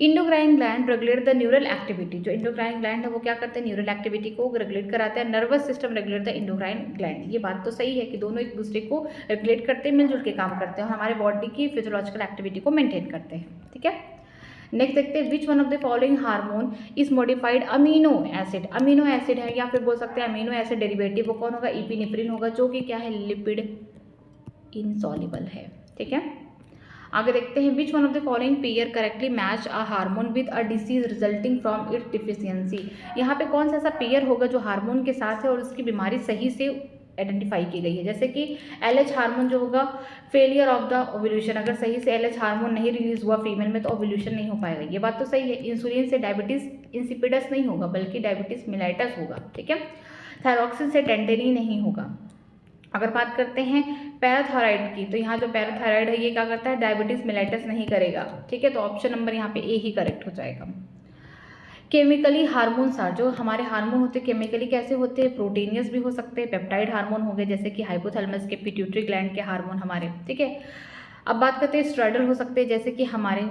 endocrine gland regulate the neural activity, जो इंडोक्राइन ग्लैंड है वो क्या करते हैं, न्यूरल एक्टिविटी को रेगुलेट कराते हैं। Nervous system regulate the endocrine gland, ये बात तो सही है कि दोनों एक दूसरे को रेगुलेट करते हैं, मिलजुल के काम करते हैं और हमारे बॉडी की फिजियोलॉजिकल एक्टिविटी को मेंटेन करते हैं। ठीक है, नेक्स्ट देखते हैं, which one of the following hormone is modified amino acid. Amino acid है या फिर बोल सकते हैं अमीनो एसिड डेरिवेटिव, वो कौन होगा, इपिनेफ्रिन होगा, जो कि क्या है, लिपिड इनसॉल्युबल है। ठीक है, आगे देखते हैं, which one of the following pair correctly match a hormone with a disease resulting from its deficiency. यहाँ पे कौन सा ऐसा पेयर होगा जो हार्मोन के साथ है और उसकी बीमारी सही से आइडेंटिफाई की गई है। जैसे कि LH हार्मोन जो होगा, फेलियर ऑफ द ओव्यूलेशन, अगर सही से LH हार्मोन नहीं रिलीज हुआ फीमेल में तो ओव्यूलेशन नहीं हो पाएगा, ये बात तो सही है। इंसुलिन से डायबिटीज इंसिपिडस नहीं होगा बल्कि डायबिटीज मिलाइटस होगा। ठीक है, थायरॉक्सिन से टेंटेनी नहीं होगा। अगर बात करते हैं पैराथायराइड की, तो यहाँ जो पैराथायराइड है ये क्या करता है, डायबिटीज मिलाइटस नहीं करेगा। ठीक है, तो ऑप्शन नंबर यहाँ पे ए ही करेक्ट हो जाएगा। केमिकली हार्मोन्स आर, जो हमारे हार्मोन होते हैं केमिकली कैसे होते हैं, प्रोटीनियस भी हो सकते हैं, पेप्टाइड हार्मोन हो गए जैसे कि हाइपोथैलेमस के, पिट्यूटरी ग्लैंड के हार्मोन हमारे। ठीक है, अब बात करते हैं स्टेरॉइडल हो सकते हैं जैसे कि हमारे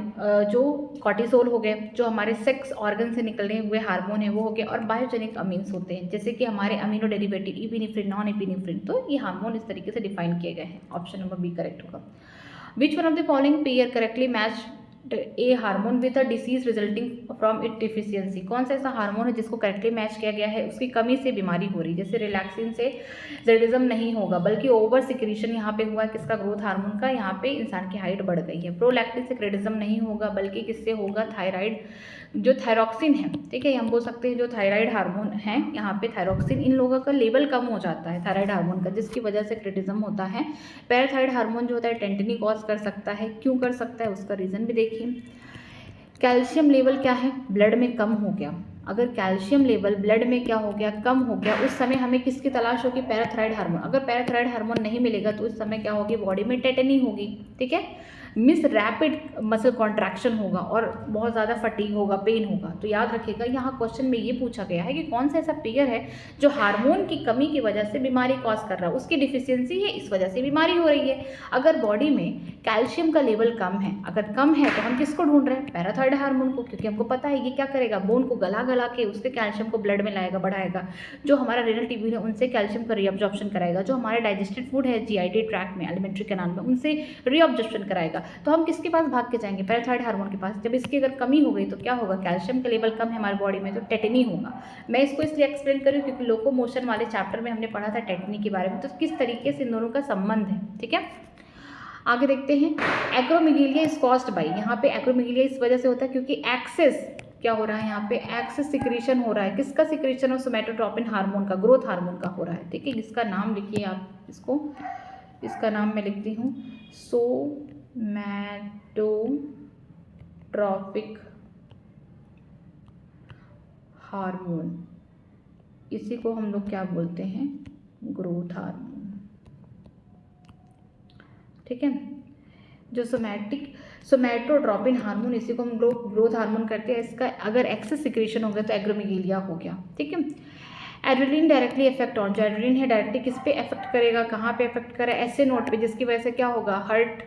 जो कॉर्टिसोल हो गए, जो हमारे सेक्स ऑर्गन से निकलने हुए हार्मोन है वो हो गए, और बायोजेनिक अमीन्स होते हैं जैसे कि हमारे amino derivative, epinephrine, non epinephrine. तो ये हार्मोन इस तरीके से डिफाइन किए गए हैं। ऑप्शन नंबर बी करेक्ट होगा। विच one of the following pair correctly match A hormone with a disease resulting from it deficiency. कौन सा ऐसा हार्मोन है जिसको करेक्टली मैच किया गया है, उसकी कमी से बीमारी हो रही है। जैसे रिलैक्सिन से जेडिज्म नहीं होगा बल्कि ओवर सिक्रीशन यहाँ पे हुआ है, किसका, ग्रोथ हार्मोन का, यहाँ पे इंसान की हाइट बढ़ गई है। प्रोलैक्टिन से क्रेडिज्म नहीं होगा बल्कि किससे होगा, थायराइड, जो थायरॉक्सिन है। ठीक है, हम बोल सकते हैं जो थायराइड हार्मोन है, यहाँ पे थायरॉक्सिन, इन लोगों का लेवल कम हो जाता है थायराइड हार्मोन का, जिसकी वजह से क्रिटिज्म होता है। पैराथायराइड हार्मोन जो होता है टेंटनी कॉज कर सकता है। क्यों कर सकता है, उसका रीज़न भी देखिए। कैल्शियम लेवल क्या है, ब्लड में कम हो गया। अगर कैल्शियम लेवल ब्लड में क्या हो गया, कम हो गया, उस समय हमें किसकी तलाश होगी, पैराथायराइड हार्मोन। अगर पैराथायराइड हार्मोन नहीं मिलेगा तो उस समय क्या होगी, बॉडी में टेटनी होगी। ठीक है, मिस रैपिड मसल कॉन्ट्रैक्शन होगा और बहुत ज़्यादा फटीग होगा, पेन होगा। तो याद रखिएगा, यहाँ क्वेश्चन में ये पूछा गया है कि कौन सा ऐसा पेयर है जो हार्मोन की कमी की वजह से बीमारी कॉज कर रहा है, उसकी डिफिशियंसी है, इस वजह से बीमारी हो रही है। अगर बॉडी में कैल्शियम का लेवल कम है, अगर कम है तो हम किसको ढूंढ रहे हैं, पैराथायराइड हार्मोन को, क्योंकि हमको पता है ये क्या करेगा, बोन को गला गला के उसके कैल्शियम को ब्लड में लाएगा, बढ़ाएगा। जो हमारा रेनल ट्यूब्यूल है उनसे कैल्शियम का रीअब्जॉर्प्शन कराएगा। जो हमारे डाइजेस्टेड फूड है GI ट्रैक में, एलिमेंट्री कैनाल में, उनसे रीअब्जॉर्प्शन कराएगा। तो हम किसके पास भाग के जाएंगे, पैराथायराइड हार्मोन के पास। जब इसकी अगर कमी हो गई तो क्या होगा, कैल्शियम का लेवल कम है हमारी बॉडी में तो टेटनी होगा। मैं इसको इसलिए एक्सप्लेन करूँ क्योंकि लोकोमोशन वाले चैप्टर में हमने पढ़ा था टेटनी के बारे में, तो किस तरीके से इन दोनों का संबंध है। ठीक है, आगे देखते हैं, एक्रोमेगेलिया इज कॉज्ड बाय। यहाँ पे एक्रोमेगेलिया इस वजह से होता है क्योंकि एक्सेस क्या हो रहा है, यहाँ पे एक्सेस सिक्रीशन हो रहा है। किसका सिक्रीशन हो, सोमैटोट्रोपिन हार्मोन का, ग्रोथ हार्मोन का हो रहा है। ठीक है, इसका नाम लिखिए आप, इसका नाम मैं लिखती हूँ सोमैटोट्रोपिक हार्मोन। इसी को हम लोग क्या बोलते हैं, ग्रोथ हार्मोन। ठीक है, जो सोमैटोट्रोपिन हार्मोन, इसी को हम लोग ग्रोथ हार्मोन करते हैं, इसका अगर एक्सेस सिक्रेशन हो गया तो एग्रोमीगेलिया हो गया। ठीक है। एड्रेनलिन डायरेक्टली इफेक्ट ऑन, जो एड्रेनलिन है डायरेक्टली किस पे इफेक्ट करेगा, कहाँ पे इफेक्ट करेगा, ऐसे नोट पे, जिसकी वजह से क्या होगा, हार्ट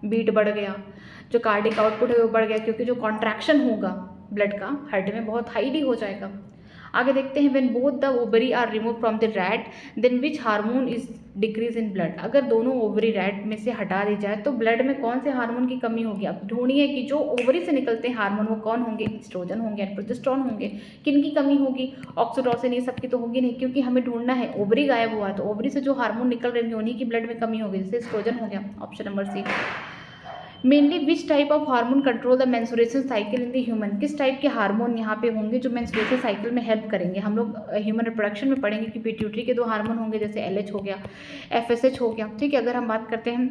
बीट बढ़ गया, जो कार्डिक आउटपुट है वो बढ़ गया, क्योंकि जो कॉन्ट्रैक्शन होगा ब्लड का हार्ट में बहुत हाईली हो जाएगा। आगे देखते हैं, when both the ovary are remove from the rat then which hormone is decrease in blood. अगर दोनों ओवरी रैट में से हटा दी जाए तो ब्लड में कौन से हार्मोन की कमी होगी। अब ढूंढिए कि जो ओवरी से निकलते हैं हार्मोन वो कौन होंगे, एस्ट्रोजन होंगे एंड प्रोजेस्टेरोन होंगे। किन की कमी होगी, ऑक्सीटोसिन, ये सब की तो होगी नहीं, क्योंकि हमें ढूंढना है ओवरी गायब हुआ है तो ओवरी से जो हार्मोन निकल रहे हैं उन्हीं की ब्लड में कमी होगी, जैसे एस्ट्रोजन हो गया। Option number C. Mainly which type of hormone control the menstruation cycle in the human. किस टाइप के हार्मोन यहाँ पे होंगे जो मेंस्ट्रुएशन साइकिल में हेल्प करेंगे। हम लोग ह्यूमन रिप्रोडक्शन में पढ़ेंगे कि पिट्यूटरी के 2 हार्मोन होंगे, जैसे LH हो गया, FSH हो गया। ठीक है। अगर हम बात करते हैं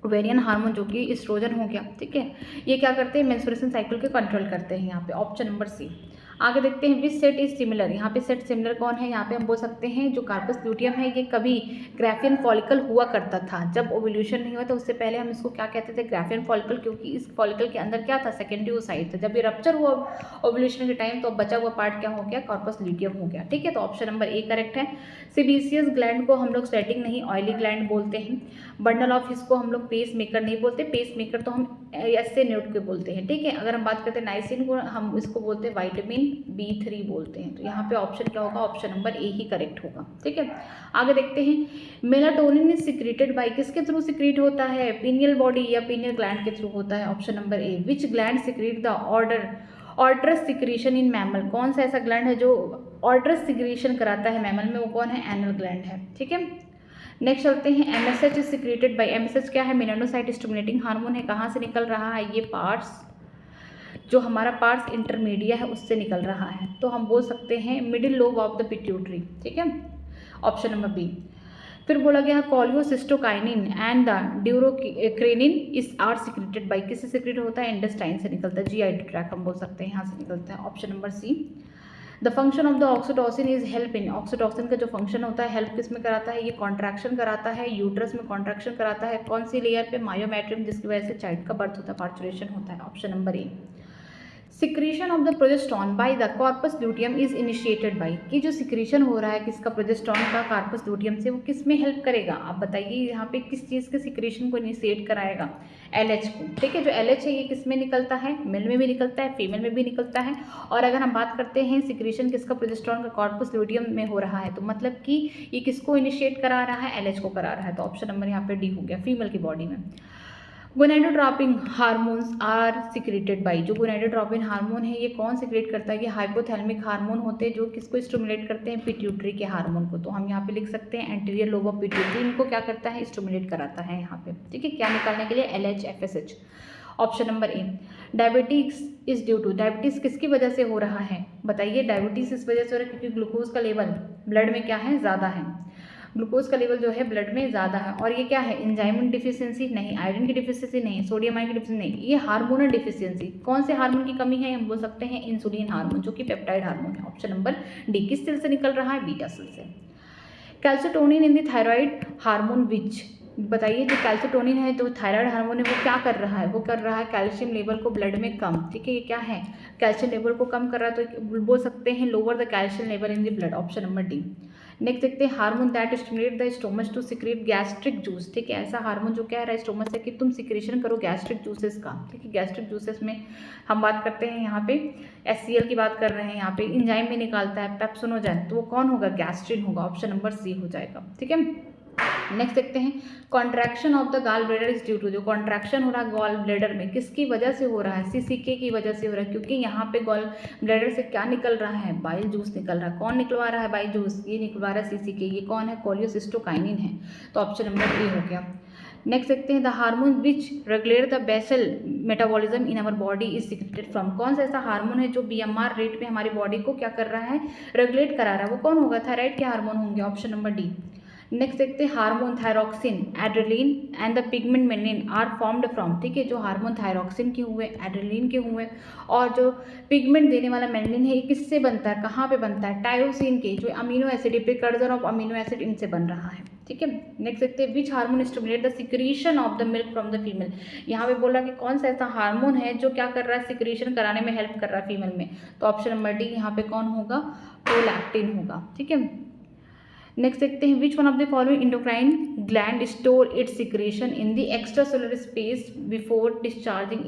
ओवेरियन हार्मोन जो कि एस्ट्रोजन हो गया। ठीक है। ये क्या करते हैं, मेंस्ट्रुएशन साइकिल के कंट्रोल करते हैं यहाँ पे। Option number C. आगे देखते हैं, विच सेट इज सिमिलर। यहाँ पे सेट सिमिलर कौन है, यहाँ पे हम बोल सकते हैं जो कार्पस ल्यूटियम है ये कभी ग्राफियन फॉलिकल हुआ करता था। जब ओव्यूलेशन नहीं हुआ तो उससे पहले हम इसको क्या कहते थे, ग्राफियन फॉलिकल, क्योंकि इस फॉलिकल के अंदर क्या था, सेकेंडरी ओसाइट था। जब ये रप्चर हुआ ओव्यूलेशन के टाइम तो बचा हुआ पार्ट क्या हो गया, कार्पस ल्यूटियम हो गया। ठीक है। तो ऑप्शन नंबर ए करेक्ट है। सिबीसियस ग्लैंड को हम लोग स्वेटिंग नहीं ऑयली ग्लैंड बोलते हैं। बंडल ऑफ इसको हम लोग पेस मेकर नहीं बोलते, पेस मेकर तो हम ऐसे न्यूट के बोलते हैं। ठीक है। अगर हम बात करते हैं नाइसिन को, हम इसको बोलते हैं विटामिन B3 बोलते हैं। तो यहाँ पे ऑप्शन क्या होगा, ऑप्शन नंबर ए ही करेक्ट होगा। ठीक है। आगे देखते हैं, मेलाटोनिन इज सिक्रेटेड बाय, किसके थ्रू सिक्रेट होता है, पीनियल बॉडी या पीनियल ग्लैंड के थ्रू होता है। Option number A. Which gland secrete the odorous secretion in mammal. कौन सा ऐसा ग्लैंड है जो ऑर्डरस सिक्रेशन कराता है मैमल में, वो कौन है, एनल ग्लैंड है। ठीक है। नेक्स्ट चलते हैं, MSH is secreted bye. MSH क्या है, मेलानोसाइट स्टिमुलेटिंग हार्मोन है। कहाँ से निकल रहा है, ये पार्ट्स, जो हमारा पार्ट्स इंटरमीडिया है उससे निकल रहा है। तो हम बोल सकते हैं middle lobe of the pituitary. ठीक है। Option number B. फिर बोला गया cholecystokinin and the duocrinin is are secreted by, किससे सिक्रेट होता है, इंटेस्टाइन से निकलता है, GI ट्रैक हम बोल सकते हैं, यहाँ से निकलता है। Option number C. The function of the oxytocin is help in, oxytocin का जो फंक्शन होता है हेल्प किस में कराता है, ये कॉन्ट्रैक्शन कराता है, यूट्रस में कॉन्ट्रैक्शन कराता है, कौन सी लेयर पे, मायोमेट्रियम, जिसकी वजह से चाइल्ड का बर्थ होता है, पार्चुरेशन होता है। Option number A. Secretion of the progesterone by the corpus luteum is initiated by, कि जो सिक्रीशन हो रहा है किसका, प्रोजेस्टेरॉन का कार्पस ल्यूटियम से, वो किस में हेल्प करेगा। आप बताइए यहाँ पे किस चीज़ के सिक्रीशन को इनिशिएट कराएगा, LH को। ठीक है। जो LH है ये किस में निकलता है, मेल में भी निकलता है, फीमेल में भी निकलता है। और अगर हम बात करते हैं सिक्रीशन किसका, प्रोजेस्टेरॉन का कॉर्पस ल्यूटियम में हो रहा है, तो मतलब कि ये किसको इनिशिएट करा रहा है, LH को करा रहा है। तो ऑप्शन नंबर यहाँ पे डी हो गया, फीमेल की बॉडी में। Gonadotropin hormones are secreted by, जो गोनाडोट्रोपिन हार्मोन है ये कौन सिक्रेट करता है, ये हाइपोथैलेमिक हार्मोन होते हैं जो किसको स्टिमुलेट करते हैं, पिट्यूटरी के हार्मोन को। तो हम यहाँ पे लिख सकते हैं एंटीरियर लोब ऑफ पिट्यूटरी, इनको क्या करता है, स्टिमुलेट कराता है यहाँ पे। ठीक है। क्या निकालने के लिए, LH FSH। Option number A. Diabetes is due to, diabetes किसकी वजह से हो रहा है, बताइए। डायबिटीज़ इस वजह से हो रहा है क्योंकि ग्लूकोज का लेवल ब्लड में क्या है, ज़्यादा है, ग्लूकोज का लेवल जो है ब्लड में ज़्यादा है। और ये क्या है, एंजाइम डिफिशियंसी नहीं, आयरन की डिफिशियंसी नहीं, सोडियम आयन की डिफिशियंसी नहीं, ये हार्मोनल डिफिशियंसी। कौन से हार्मोन की कमी है, हम बोल सकते हैं इंसुलिन हार्मोन, जो कि पेप्टाइड हार्मोन है। Option number D. किस सेल से निकल रहा है, बीटा सेल से। Calcitonin in the thyroid hormone which, बताइए जो कैल्सिटोनिन है जो थायराइड हार्मोन है वो क्या कर रहा है, वो कर रहा है कैल्शियम लेवल को ब्लड में कम। ठीक है। ये क्या है, कैल्शियम लेवल को कम कर रहा है, तो बोल सकते हैं lower the calcium level in the blood. Option number D. Next देखते हैं, hormone that stimulate the stomach to secrete gastric juice. ठीक है। ऐसा हार्मोन जो कह रहा है स्टोमच से कि तुम सिक्रेशन करो गैस्ट्रिक जूसेस का। ठीक है। गैस्ट्रिक जूसेस में हम बात करते हैं यहाँ पे HCl की बात कर रहे हैं, यहाँ पे इंजाइम में निकालता है पेप्सोनोजन, तो वो कौन होगा, गैस्ट्रिन होगा। ऑप्शन नंबर सी हो जाएगा। ठीक है। नेक्स्ट देखते हैं, contraction of the gall bladder is due to, जो कॉन्ट्रैक्शन हो रहा है गॉल ब्लैडर में किसकी वजह से हो रहा है, CCK की वजह से हो रहा है, क्योंकि यहाँ पे गॉल ब्लैडर से क्या निकल रहा है, बाइल जूस निकल रहा है। कौन निकलवा रहा है बाइल जूस, ये निकलवा रहा है CCK। ये कौन है, कोलियोसिस्टोकाइनिन है। तो ऑप्शन नंबर ए हो गया। नेक्स्ट देखते हैं, the hormone which regulate the basal metabolism in our body is secreted from, कौन सा ऐसा हार्मोन है जो BMR रेट में हमारी बॉडी को क्या कर रहा है, रेगुलेट करा रहा है, वो कौन होगा, थायराइड के हार्मोन होंगे। Option number D. नेक्स्ट देखते हैं, hormone thyroxine, adrenaline and the pigment melanin are formed from. ठीक है। जो हार्मोन थायरोक्सिन के हुए, एड्रेलिन के हुए, और जो पिगमेंट देने वाला मेलानिन है ये किससे बनता है, कहाँ पे बनता है, टायरोसिन के, जो amino acid, precursor of amino acid, इनसे बन रहा है। ठीक है। नेक्स्ट देखते हैं which hormone stimulate the secretion of the milk from the female. यहाँ पे बोला कि कौन सा ऐसा हार्मोन है जो क्या कर रहा है, सिक्रीशन कराने में हेल्प कर रहा है फीमेल में। तो ऑप्शन नंबर डी यहाँ पे कौन होगा, प्रोलैक्टिन होगा। ठीक है। नेक्स्ट देखते हैं which one of the following endocrine gland store it's secretion in the extra cellular space before discharging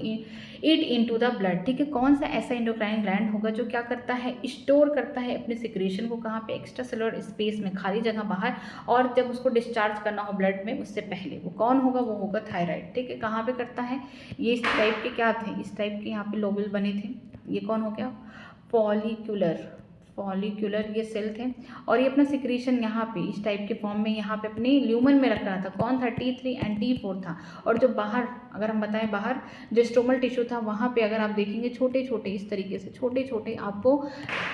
it into the blood. ठीक है, कौन सा ऐसा इंडोक्राइन ग्लैंड होगा जो क्या करता है, स्टोर करता है अपने सिक्रेशन को कहाँ पे, एक्स्ट्रा सेलुलर स्पेस में, खाली जगह बाहर, और जब उसको डिस्चार्ज करना हो ब्लड में उससे पहले। वो कौन होगा, वो होगा थायराइड। ठीक है, कहाँ पे करता है, ये इस टाइप के क्या थे, इस टाइप के यहाँ पे लोबुल बने थे। ये कौन हो गया, फॉलिक्यूलर ये सेल थे, और ये अपना सिक्रीशन यहाँ पे इस टाइप के फॉर्म में यहाँ पे अपने ल्यूमन में रख रहा था। कौन था, T3 एंड T4 था। और जो बाहर, अगर हम बताएं बाहर जो स्टोमल टिश्यू था वहाँ पे अगर आप देखेंगे छोटे छोटे इस तरीके से छोटे छोटे आपको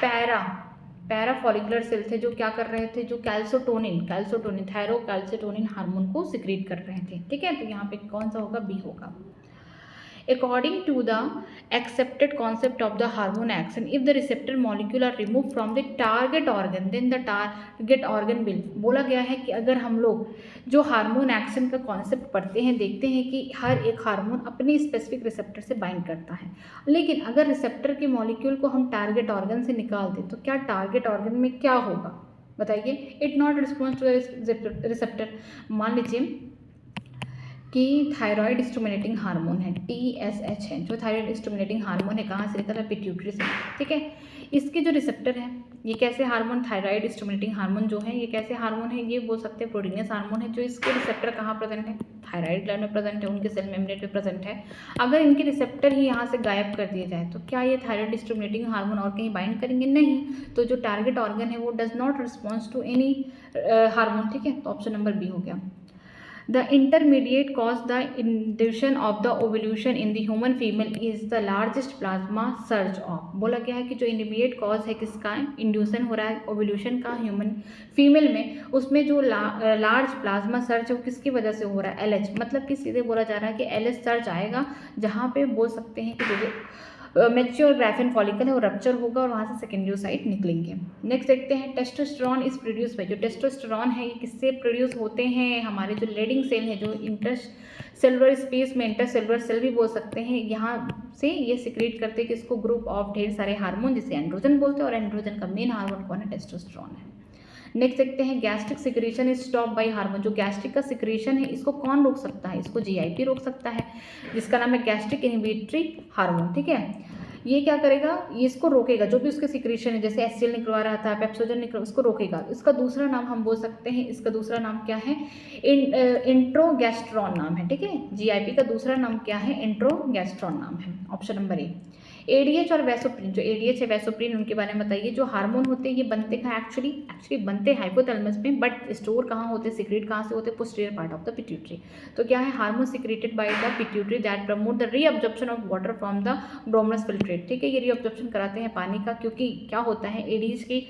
पैरा फॉलिकुलर सेल थे जो क्या कर रहे थे, जो कैल्सिटोनिन थायरोकैल्सिटोनिन हार्मोन को सिक्रीट कर रहे थे। ठीक है, तो यहाँ पे कौन सा होगा, बी होगा। According to the accepted concept of the hormone action, if the receptor molecule are removed from the target organ, then the target organ will, बोला गया है कि अगर हम लोग जो हार्मोन एक्शन का कॉन्सेप्ट पढ़ते हैं देखते हैं कि हर एक हार्मोन अपनी स्पेसिफिक रिसेप्टर से बाइंड करता है, लेकिन अगर रिसेप्टर के मॉलिक्यूल को हम टारगेट ऑर्गन से निकाल दें तो क्या टारगेट ऑर्गन में क्या होगा, बताइए। It not response two receptor. मान लीजिए कि थायराइड स्टिमुलेटिंग हार्मोन है, TSH है, जो थायराइड स्टिमुलेटिंग हार्मोन है, कहाँ से निकल रहा है, पिट्यूटरी से। ठीक है, इसके जो रिसेप्टर है, ये कैसे हार्मोन, थायराइड स्टिमुलेटिंग हार्मोन जो है ये कैसे हार्मोन है, ये बोल सकते हैं प्रोटीनियस हार्मोन है। जो इसके रिसेप्टर कहाँ प्रेजेंट है, थायराइड ग्लैंड में प्रेजेंट है, उनके सेल मेम्ब्रेन में प्रेजेंट है। अगर इनके रिसेप्टर ही यहाँ से गायब कर दिए जाए तो क्या ये थायराइड स्टिमुलेटिंग हार्मोन और कहीं बाइंड करेंगे, नहीं। तो जो टारगेट ऑर्गन है वो does not response to any hormone. ठीक है, तो ऑप्शन नंबर बी हो गया। The intermediate cause the induction of the ovulation in the human female is the largest plasma surge of। बोला गया है कि जो इंटरमीडिएट कॉज है किसका, इंड्यूसन हो रहा है ओव्यूलेशन का ह्यूमन फीमेल में, उसमें जो लार्ज प्लाज्मा सर्ज है वो किसकी वजह से हो रहा है, LH। मतलब कि सीधे बोला जा रहा है कि LH सर्ज आएगा जहाँ पे बोल सकते हैं कि जो मैच्योर ग्राफिन फॉलिकल है वो रप्चर होगा और वहाँ से सेकेंड्रियोसाइट निकलेंगे। नेक्स्ट देखते हैं टेस्टोस्टेरोन इज प्रोड्यूस बाय। जो टेस्टोस्टेरोन है ये किससे प्रोड्यूस होते हैं, हमारे जो लेडिंग सेल है, जो इंटरसेलुलर स्पेस में, इंटरसेलुलर सेल भी बोल सकते हैं, यहाँ से ये सिक्रीट करते हैं कि इसको ग्रुप ऑफ ढेर सारे हार्मोन जिसे एंड्रोजन बोलते हैं, और एंड्रोजन का मेन हार्मोन कौन है, टेस्टोस्टेरोन है। नेक्स्ट देखते हैं gastric secretion is stop by hormone. जो गैस्ट्रिक का सिक्रेशन है इसको कौन रोक सकता है, इसको GIP रोक सकता है, जिसका नाम है गैस्ट्रिक इनहिबिटरी हार्मोन। ठीक है, ये क्या करेगा, ये इसको रोकेगा, जो भी उसके सिक्रेशन है, जैसे HCl निकलवा रहा था, पेप्सोजन निकल, उसको रोकेगा। इसका दूसरा नाम हम बोल सकते हैं, इसका दूसरा नाम क्या है, इंट्रोगैस्ट्रॉन नाम है। ठीक है, GIP का दूसरा नाम क्या है, इंट्रोगैस्ट्रॉन नाम है। ऑप्शन नंबर ए। ADH और वैसोप्रिन, जो ADH है वैसोप्रिन, उनके बारे में बताइए। जो हार्मोन होते हैं ये बनते कहाँ, एक्चुअली बनते हाइपोथैलेमस में, बट स्टोर कहाँ होते हैं, सीक्रेट कहाँ से होते हैं, posterior part of the pituitary. तो क्या है, hormone secreted by the pituitary that promote the reabsorption of water from the glomerulus filtrate. ठीक है, ये रीअब्जॉर्प्शन कराते हैं पानी का, क्योंकि क्या होता है, एडीज की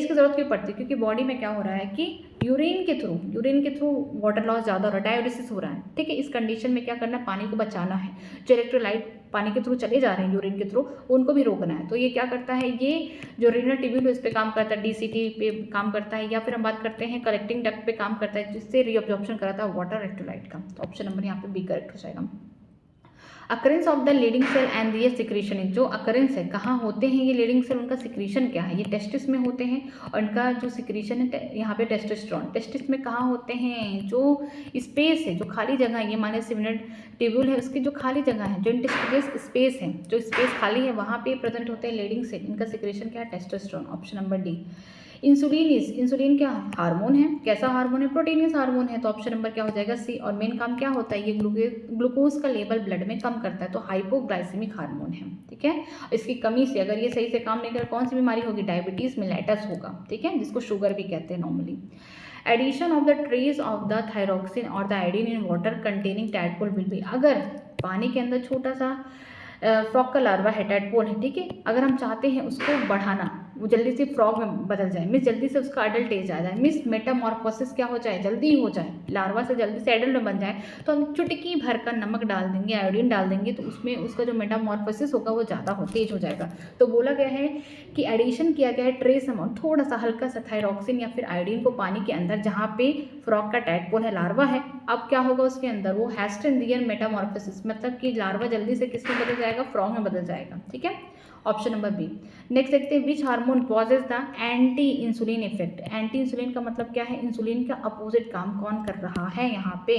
ज़रूरत क्यों पड़ती है, क्योंकि बॉडी में क्या हो रहा है कि यूरिन के थ्रू वाटर लॉस ज़्यादा हो रहा है, डायोलिसिस हो रहा है। ठीक है, इस कंडीशन में क्या करना है, पानी को बचाना है। जो इलेक्ट्रोलाइट पानी के थ्रू चले जा रहे हैं यूरिन के थ्रू, उनको भी रोकना है। तो ये क्या करता है, ये जो रीनल ट्यूब्यूल इस पे काम करता है, DCT पे काम करता है, या फिर हम बात करते हैं कलेक्टिंग डक्ट पे काम करता है, जिससे रीअब्जॉर्प्शन कराता है वाटर इलेक्ट्रोलाइट का। तो ऑप्शन नंबर यहाँ पे बी करेक्ट हो जाएगा। Occurrence of the leading cell and ये सिक्रीशन है, जो अकरेंस है कहाँ होते हैं ये लीडिंग सेल, उनका सिक्रीशन क्या है, ये टेस्टिस में होते हैं, और इनका जो सिक्रीशन है यहाँ पे टेस्टोस्टेरोन। टेस्टिस में कहाँ होते हैं, जो स्पेस है, जो खाली जगह है, ये माने सिमिनल ट्यूब्यूल है, उसकी जो खाली जगह है, जो इंटेस्टिस स्पेस है, जो स्पेस खाली है वहाँ पे प्रेजेंट होते हैं लीडिंग सेल। इनका सिक्रीशन क्या है, testosterone. Option number D. Insulin क्या हार्मोन है, कैसा हार्मोन है, प्रोटीनियस हार्मोन है। तो ऑप्शन नंबर क्या हो जाएगा, सी। और मेन काम क्या होता है, ये ग्लूकोज का लेवल ब्लड में कम करता है, तो हाइपोग्लाइसेमिक हार्मोन है। ठीक है, इसकी कमी से अगर ये सही से काम नहीं करे, कौन सी बीमारी होगी, डायबिटीज मेलाइटस होगा। ठीक है, जिसको शुगर भी कहते हैं normally. Addition of the trace of the thyroxine और the iodine in water containing tadpole will be. अगर पानी के अंदर छोटा सा फ्रॉग का लार्वा है, टैडपोल है, ठीक है, अगर हम चाहते हैं उसको बढ़ाना, वो जल्दी से फ्रॉग में बदल जाए, मीन्स जल्दी से उसका अडल्ट एज आ जाए, मीन्स मेटामॉर्फोसिस क्या हो जाए, जल्दी ही हो जाए, लार्वा से जल्दी से एडल्ट में बन जाए, तो हम चुटकी भर का नमक डाल देंगे, आयोडीन डाल देंगे, तो उसमें उसका जो मेटामॉर्फोसिस होगा वो ज़्यादा हो तेज हो जाएगा। तो बोला गया है कि एडिशन किया गया है ट्रेस अमाउंट, थोड़ा सा हल्का सा थायरॉक्सिन या फिर आयोडीन को पानी के अंदर, जहाँ पे फ्रॉग का टैडपोल है, लार्वा है, अब क्या होगा उसके अंदर, वो हैस्टन रियर मेटामॉर्फोसिस, मतलब कि लार्वा जल्दी से किसमें बदल जाएगा, फ्रॉग में बदल जाएगा। ठीक है, ऑप्शन नंबर बी। नेक्स्ट देखते हैं, which hormone causes the anti insulin effect. Anti insulin का मतलब क्या है, इंसुलिन का अपोजिट काम कौन कर रहा है यहाँ पे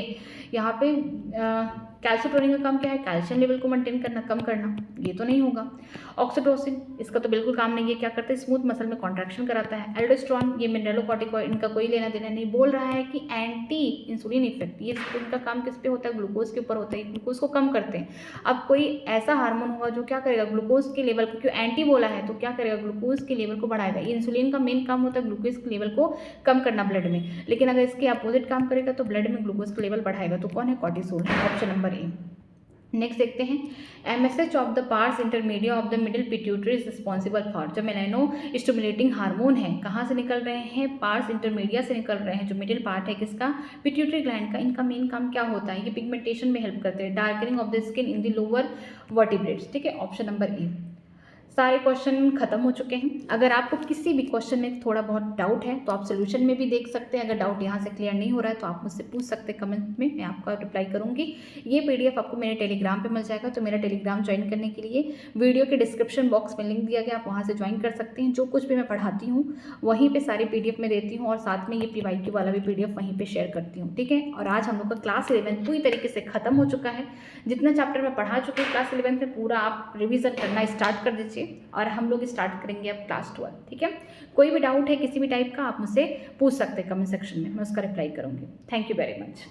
कैल्सिटोनिन का काम क्या है, कैल्शियम लेवल को मेंटेन करना, कम करना, ये तो नहीं होगा। ऑक्सीटोसिन, इसका तो बिल्कुल काम नहीं है, क्या करते हैं, स्मूथ मसल में कॉन्ट्रैक्शन कराता है। एल्डोस्टेरोन, ये मिनरलोकॉर्टिकॉइड, इनका कोई लेना देना नहीं। बोल रहा है कि एंटी इंसुलिन इफेक्ट, ये इनका काम किस पे होता है, ग्लूकोज के ऊपर होता है, ग्लूकोज को कम करते हैं। अब कोई ऐसा हार्मोन होगा जो क्या करेगा, ग्लूकोज के लेवल को, क्यों एंटी बोला है तो क्या करेगा, ग्लूकोज के लेवल को बढ़ाएगा। ये इंसुलिन का मेन काम होता है ग्लूकोज के लेवल को कम करना ब्लड में, लेकिन अगर इसके अपोजिट काम करेगा तो ब्लड में ग्लूकोज का लेवल बढ़ाएगा, तो कौन है, कॉर्टिसोल, ऑप्शन नंबर ए। नेक्स्ट देखते हैं, MSH of the parts intermedia of the middle pituitary is responsible for. जो मेलानो स्टिमुलेटिंग हार्मोन है, कहाँ से निकल रहे हैं, पार्ट्स इंटरमीडिया से निकल रहे हैं, जो मिडिल पार्ट है किसका, पिट्यूटरी ग्लैंड का। इनका मेन काम क्या होता है, ये पिगमेंटेशन में हेल्प करते हैं, darkening of the skin in the lower vertebrates. ठीक है, ऑप्शन नंबर ए। सारे क्वेश्चन खत्म हो चुके हैं। अगर आपको किसी भी क्वेश्चन में थोड़ा बहुत डाउट है तो आप सोल्यूशन में भी देख सकते हैं। अगर डाउट यहाँ से क्लियर नहीं हो रहा है तो आप मुझसे पूछ सकते हैं कमेंट में, मैं आपका रिप्लाई करूँगी। ये पीडीएफ आपको मेरे टेलीग्राम पे मिल जाएगा, तो मेरा टेलीग्राम ज्वाइन करने के लिए वीडियो के डिस्क्रिप्शन बॉक्स में लिंक दिया गया, आप वहाँ से ज्वाइन कर सकते हैं। जो कुछ भी मैं पढ़ाती हूँ वहीं पर सारी पीडीएफ में देती हूँ, और साथ में ये PYQ वाला भी पीडीएफ वहीं पर शेयर करती हूँ। ठीक है, और आज हम लोग का क्लास 11 पूरी तरीके से खत्म हो चुका है। जितना चैप्टर मैं पढ़ा चुकी हूँ क्लास 11 में, पूरा आप रिविजन करना स्टार्ट कर दीजिए, और हम लोग स्टार्ट करेंगे अब क्लास 12। ठीक है, कोई भी डाउट है किसी भी टाइप का आप मुझसे पूछ सकते हैं कमेंट सेक्शन में, मैं उसका रिप्लाई करूंगी। Thank you very much.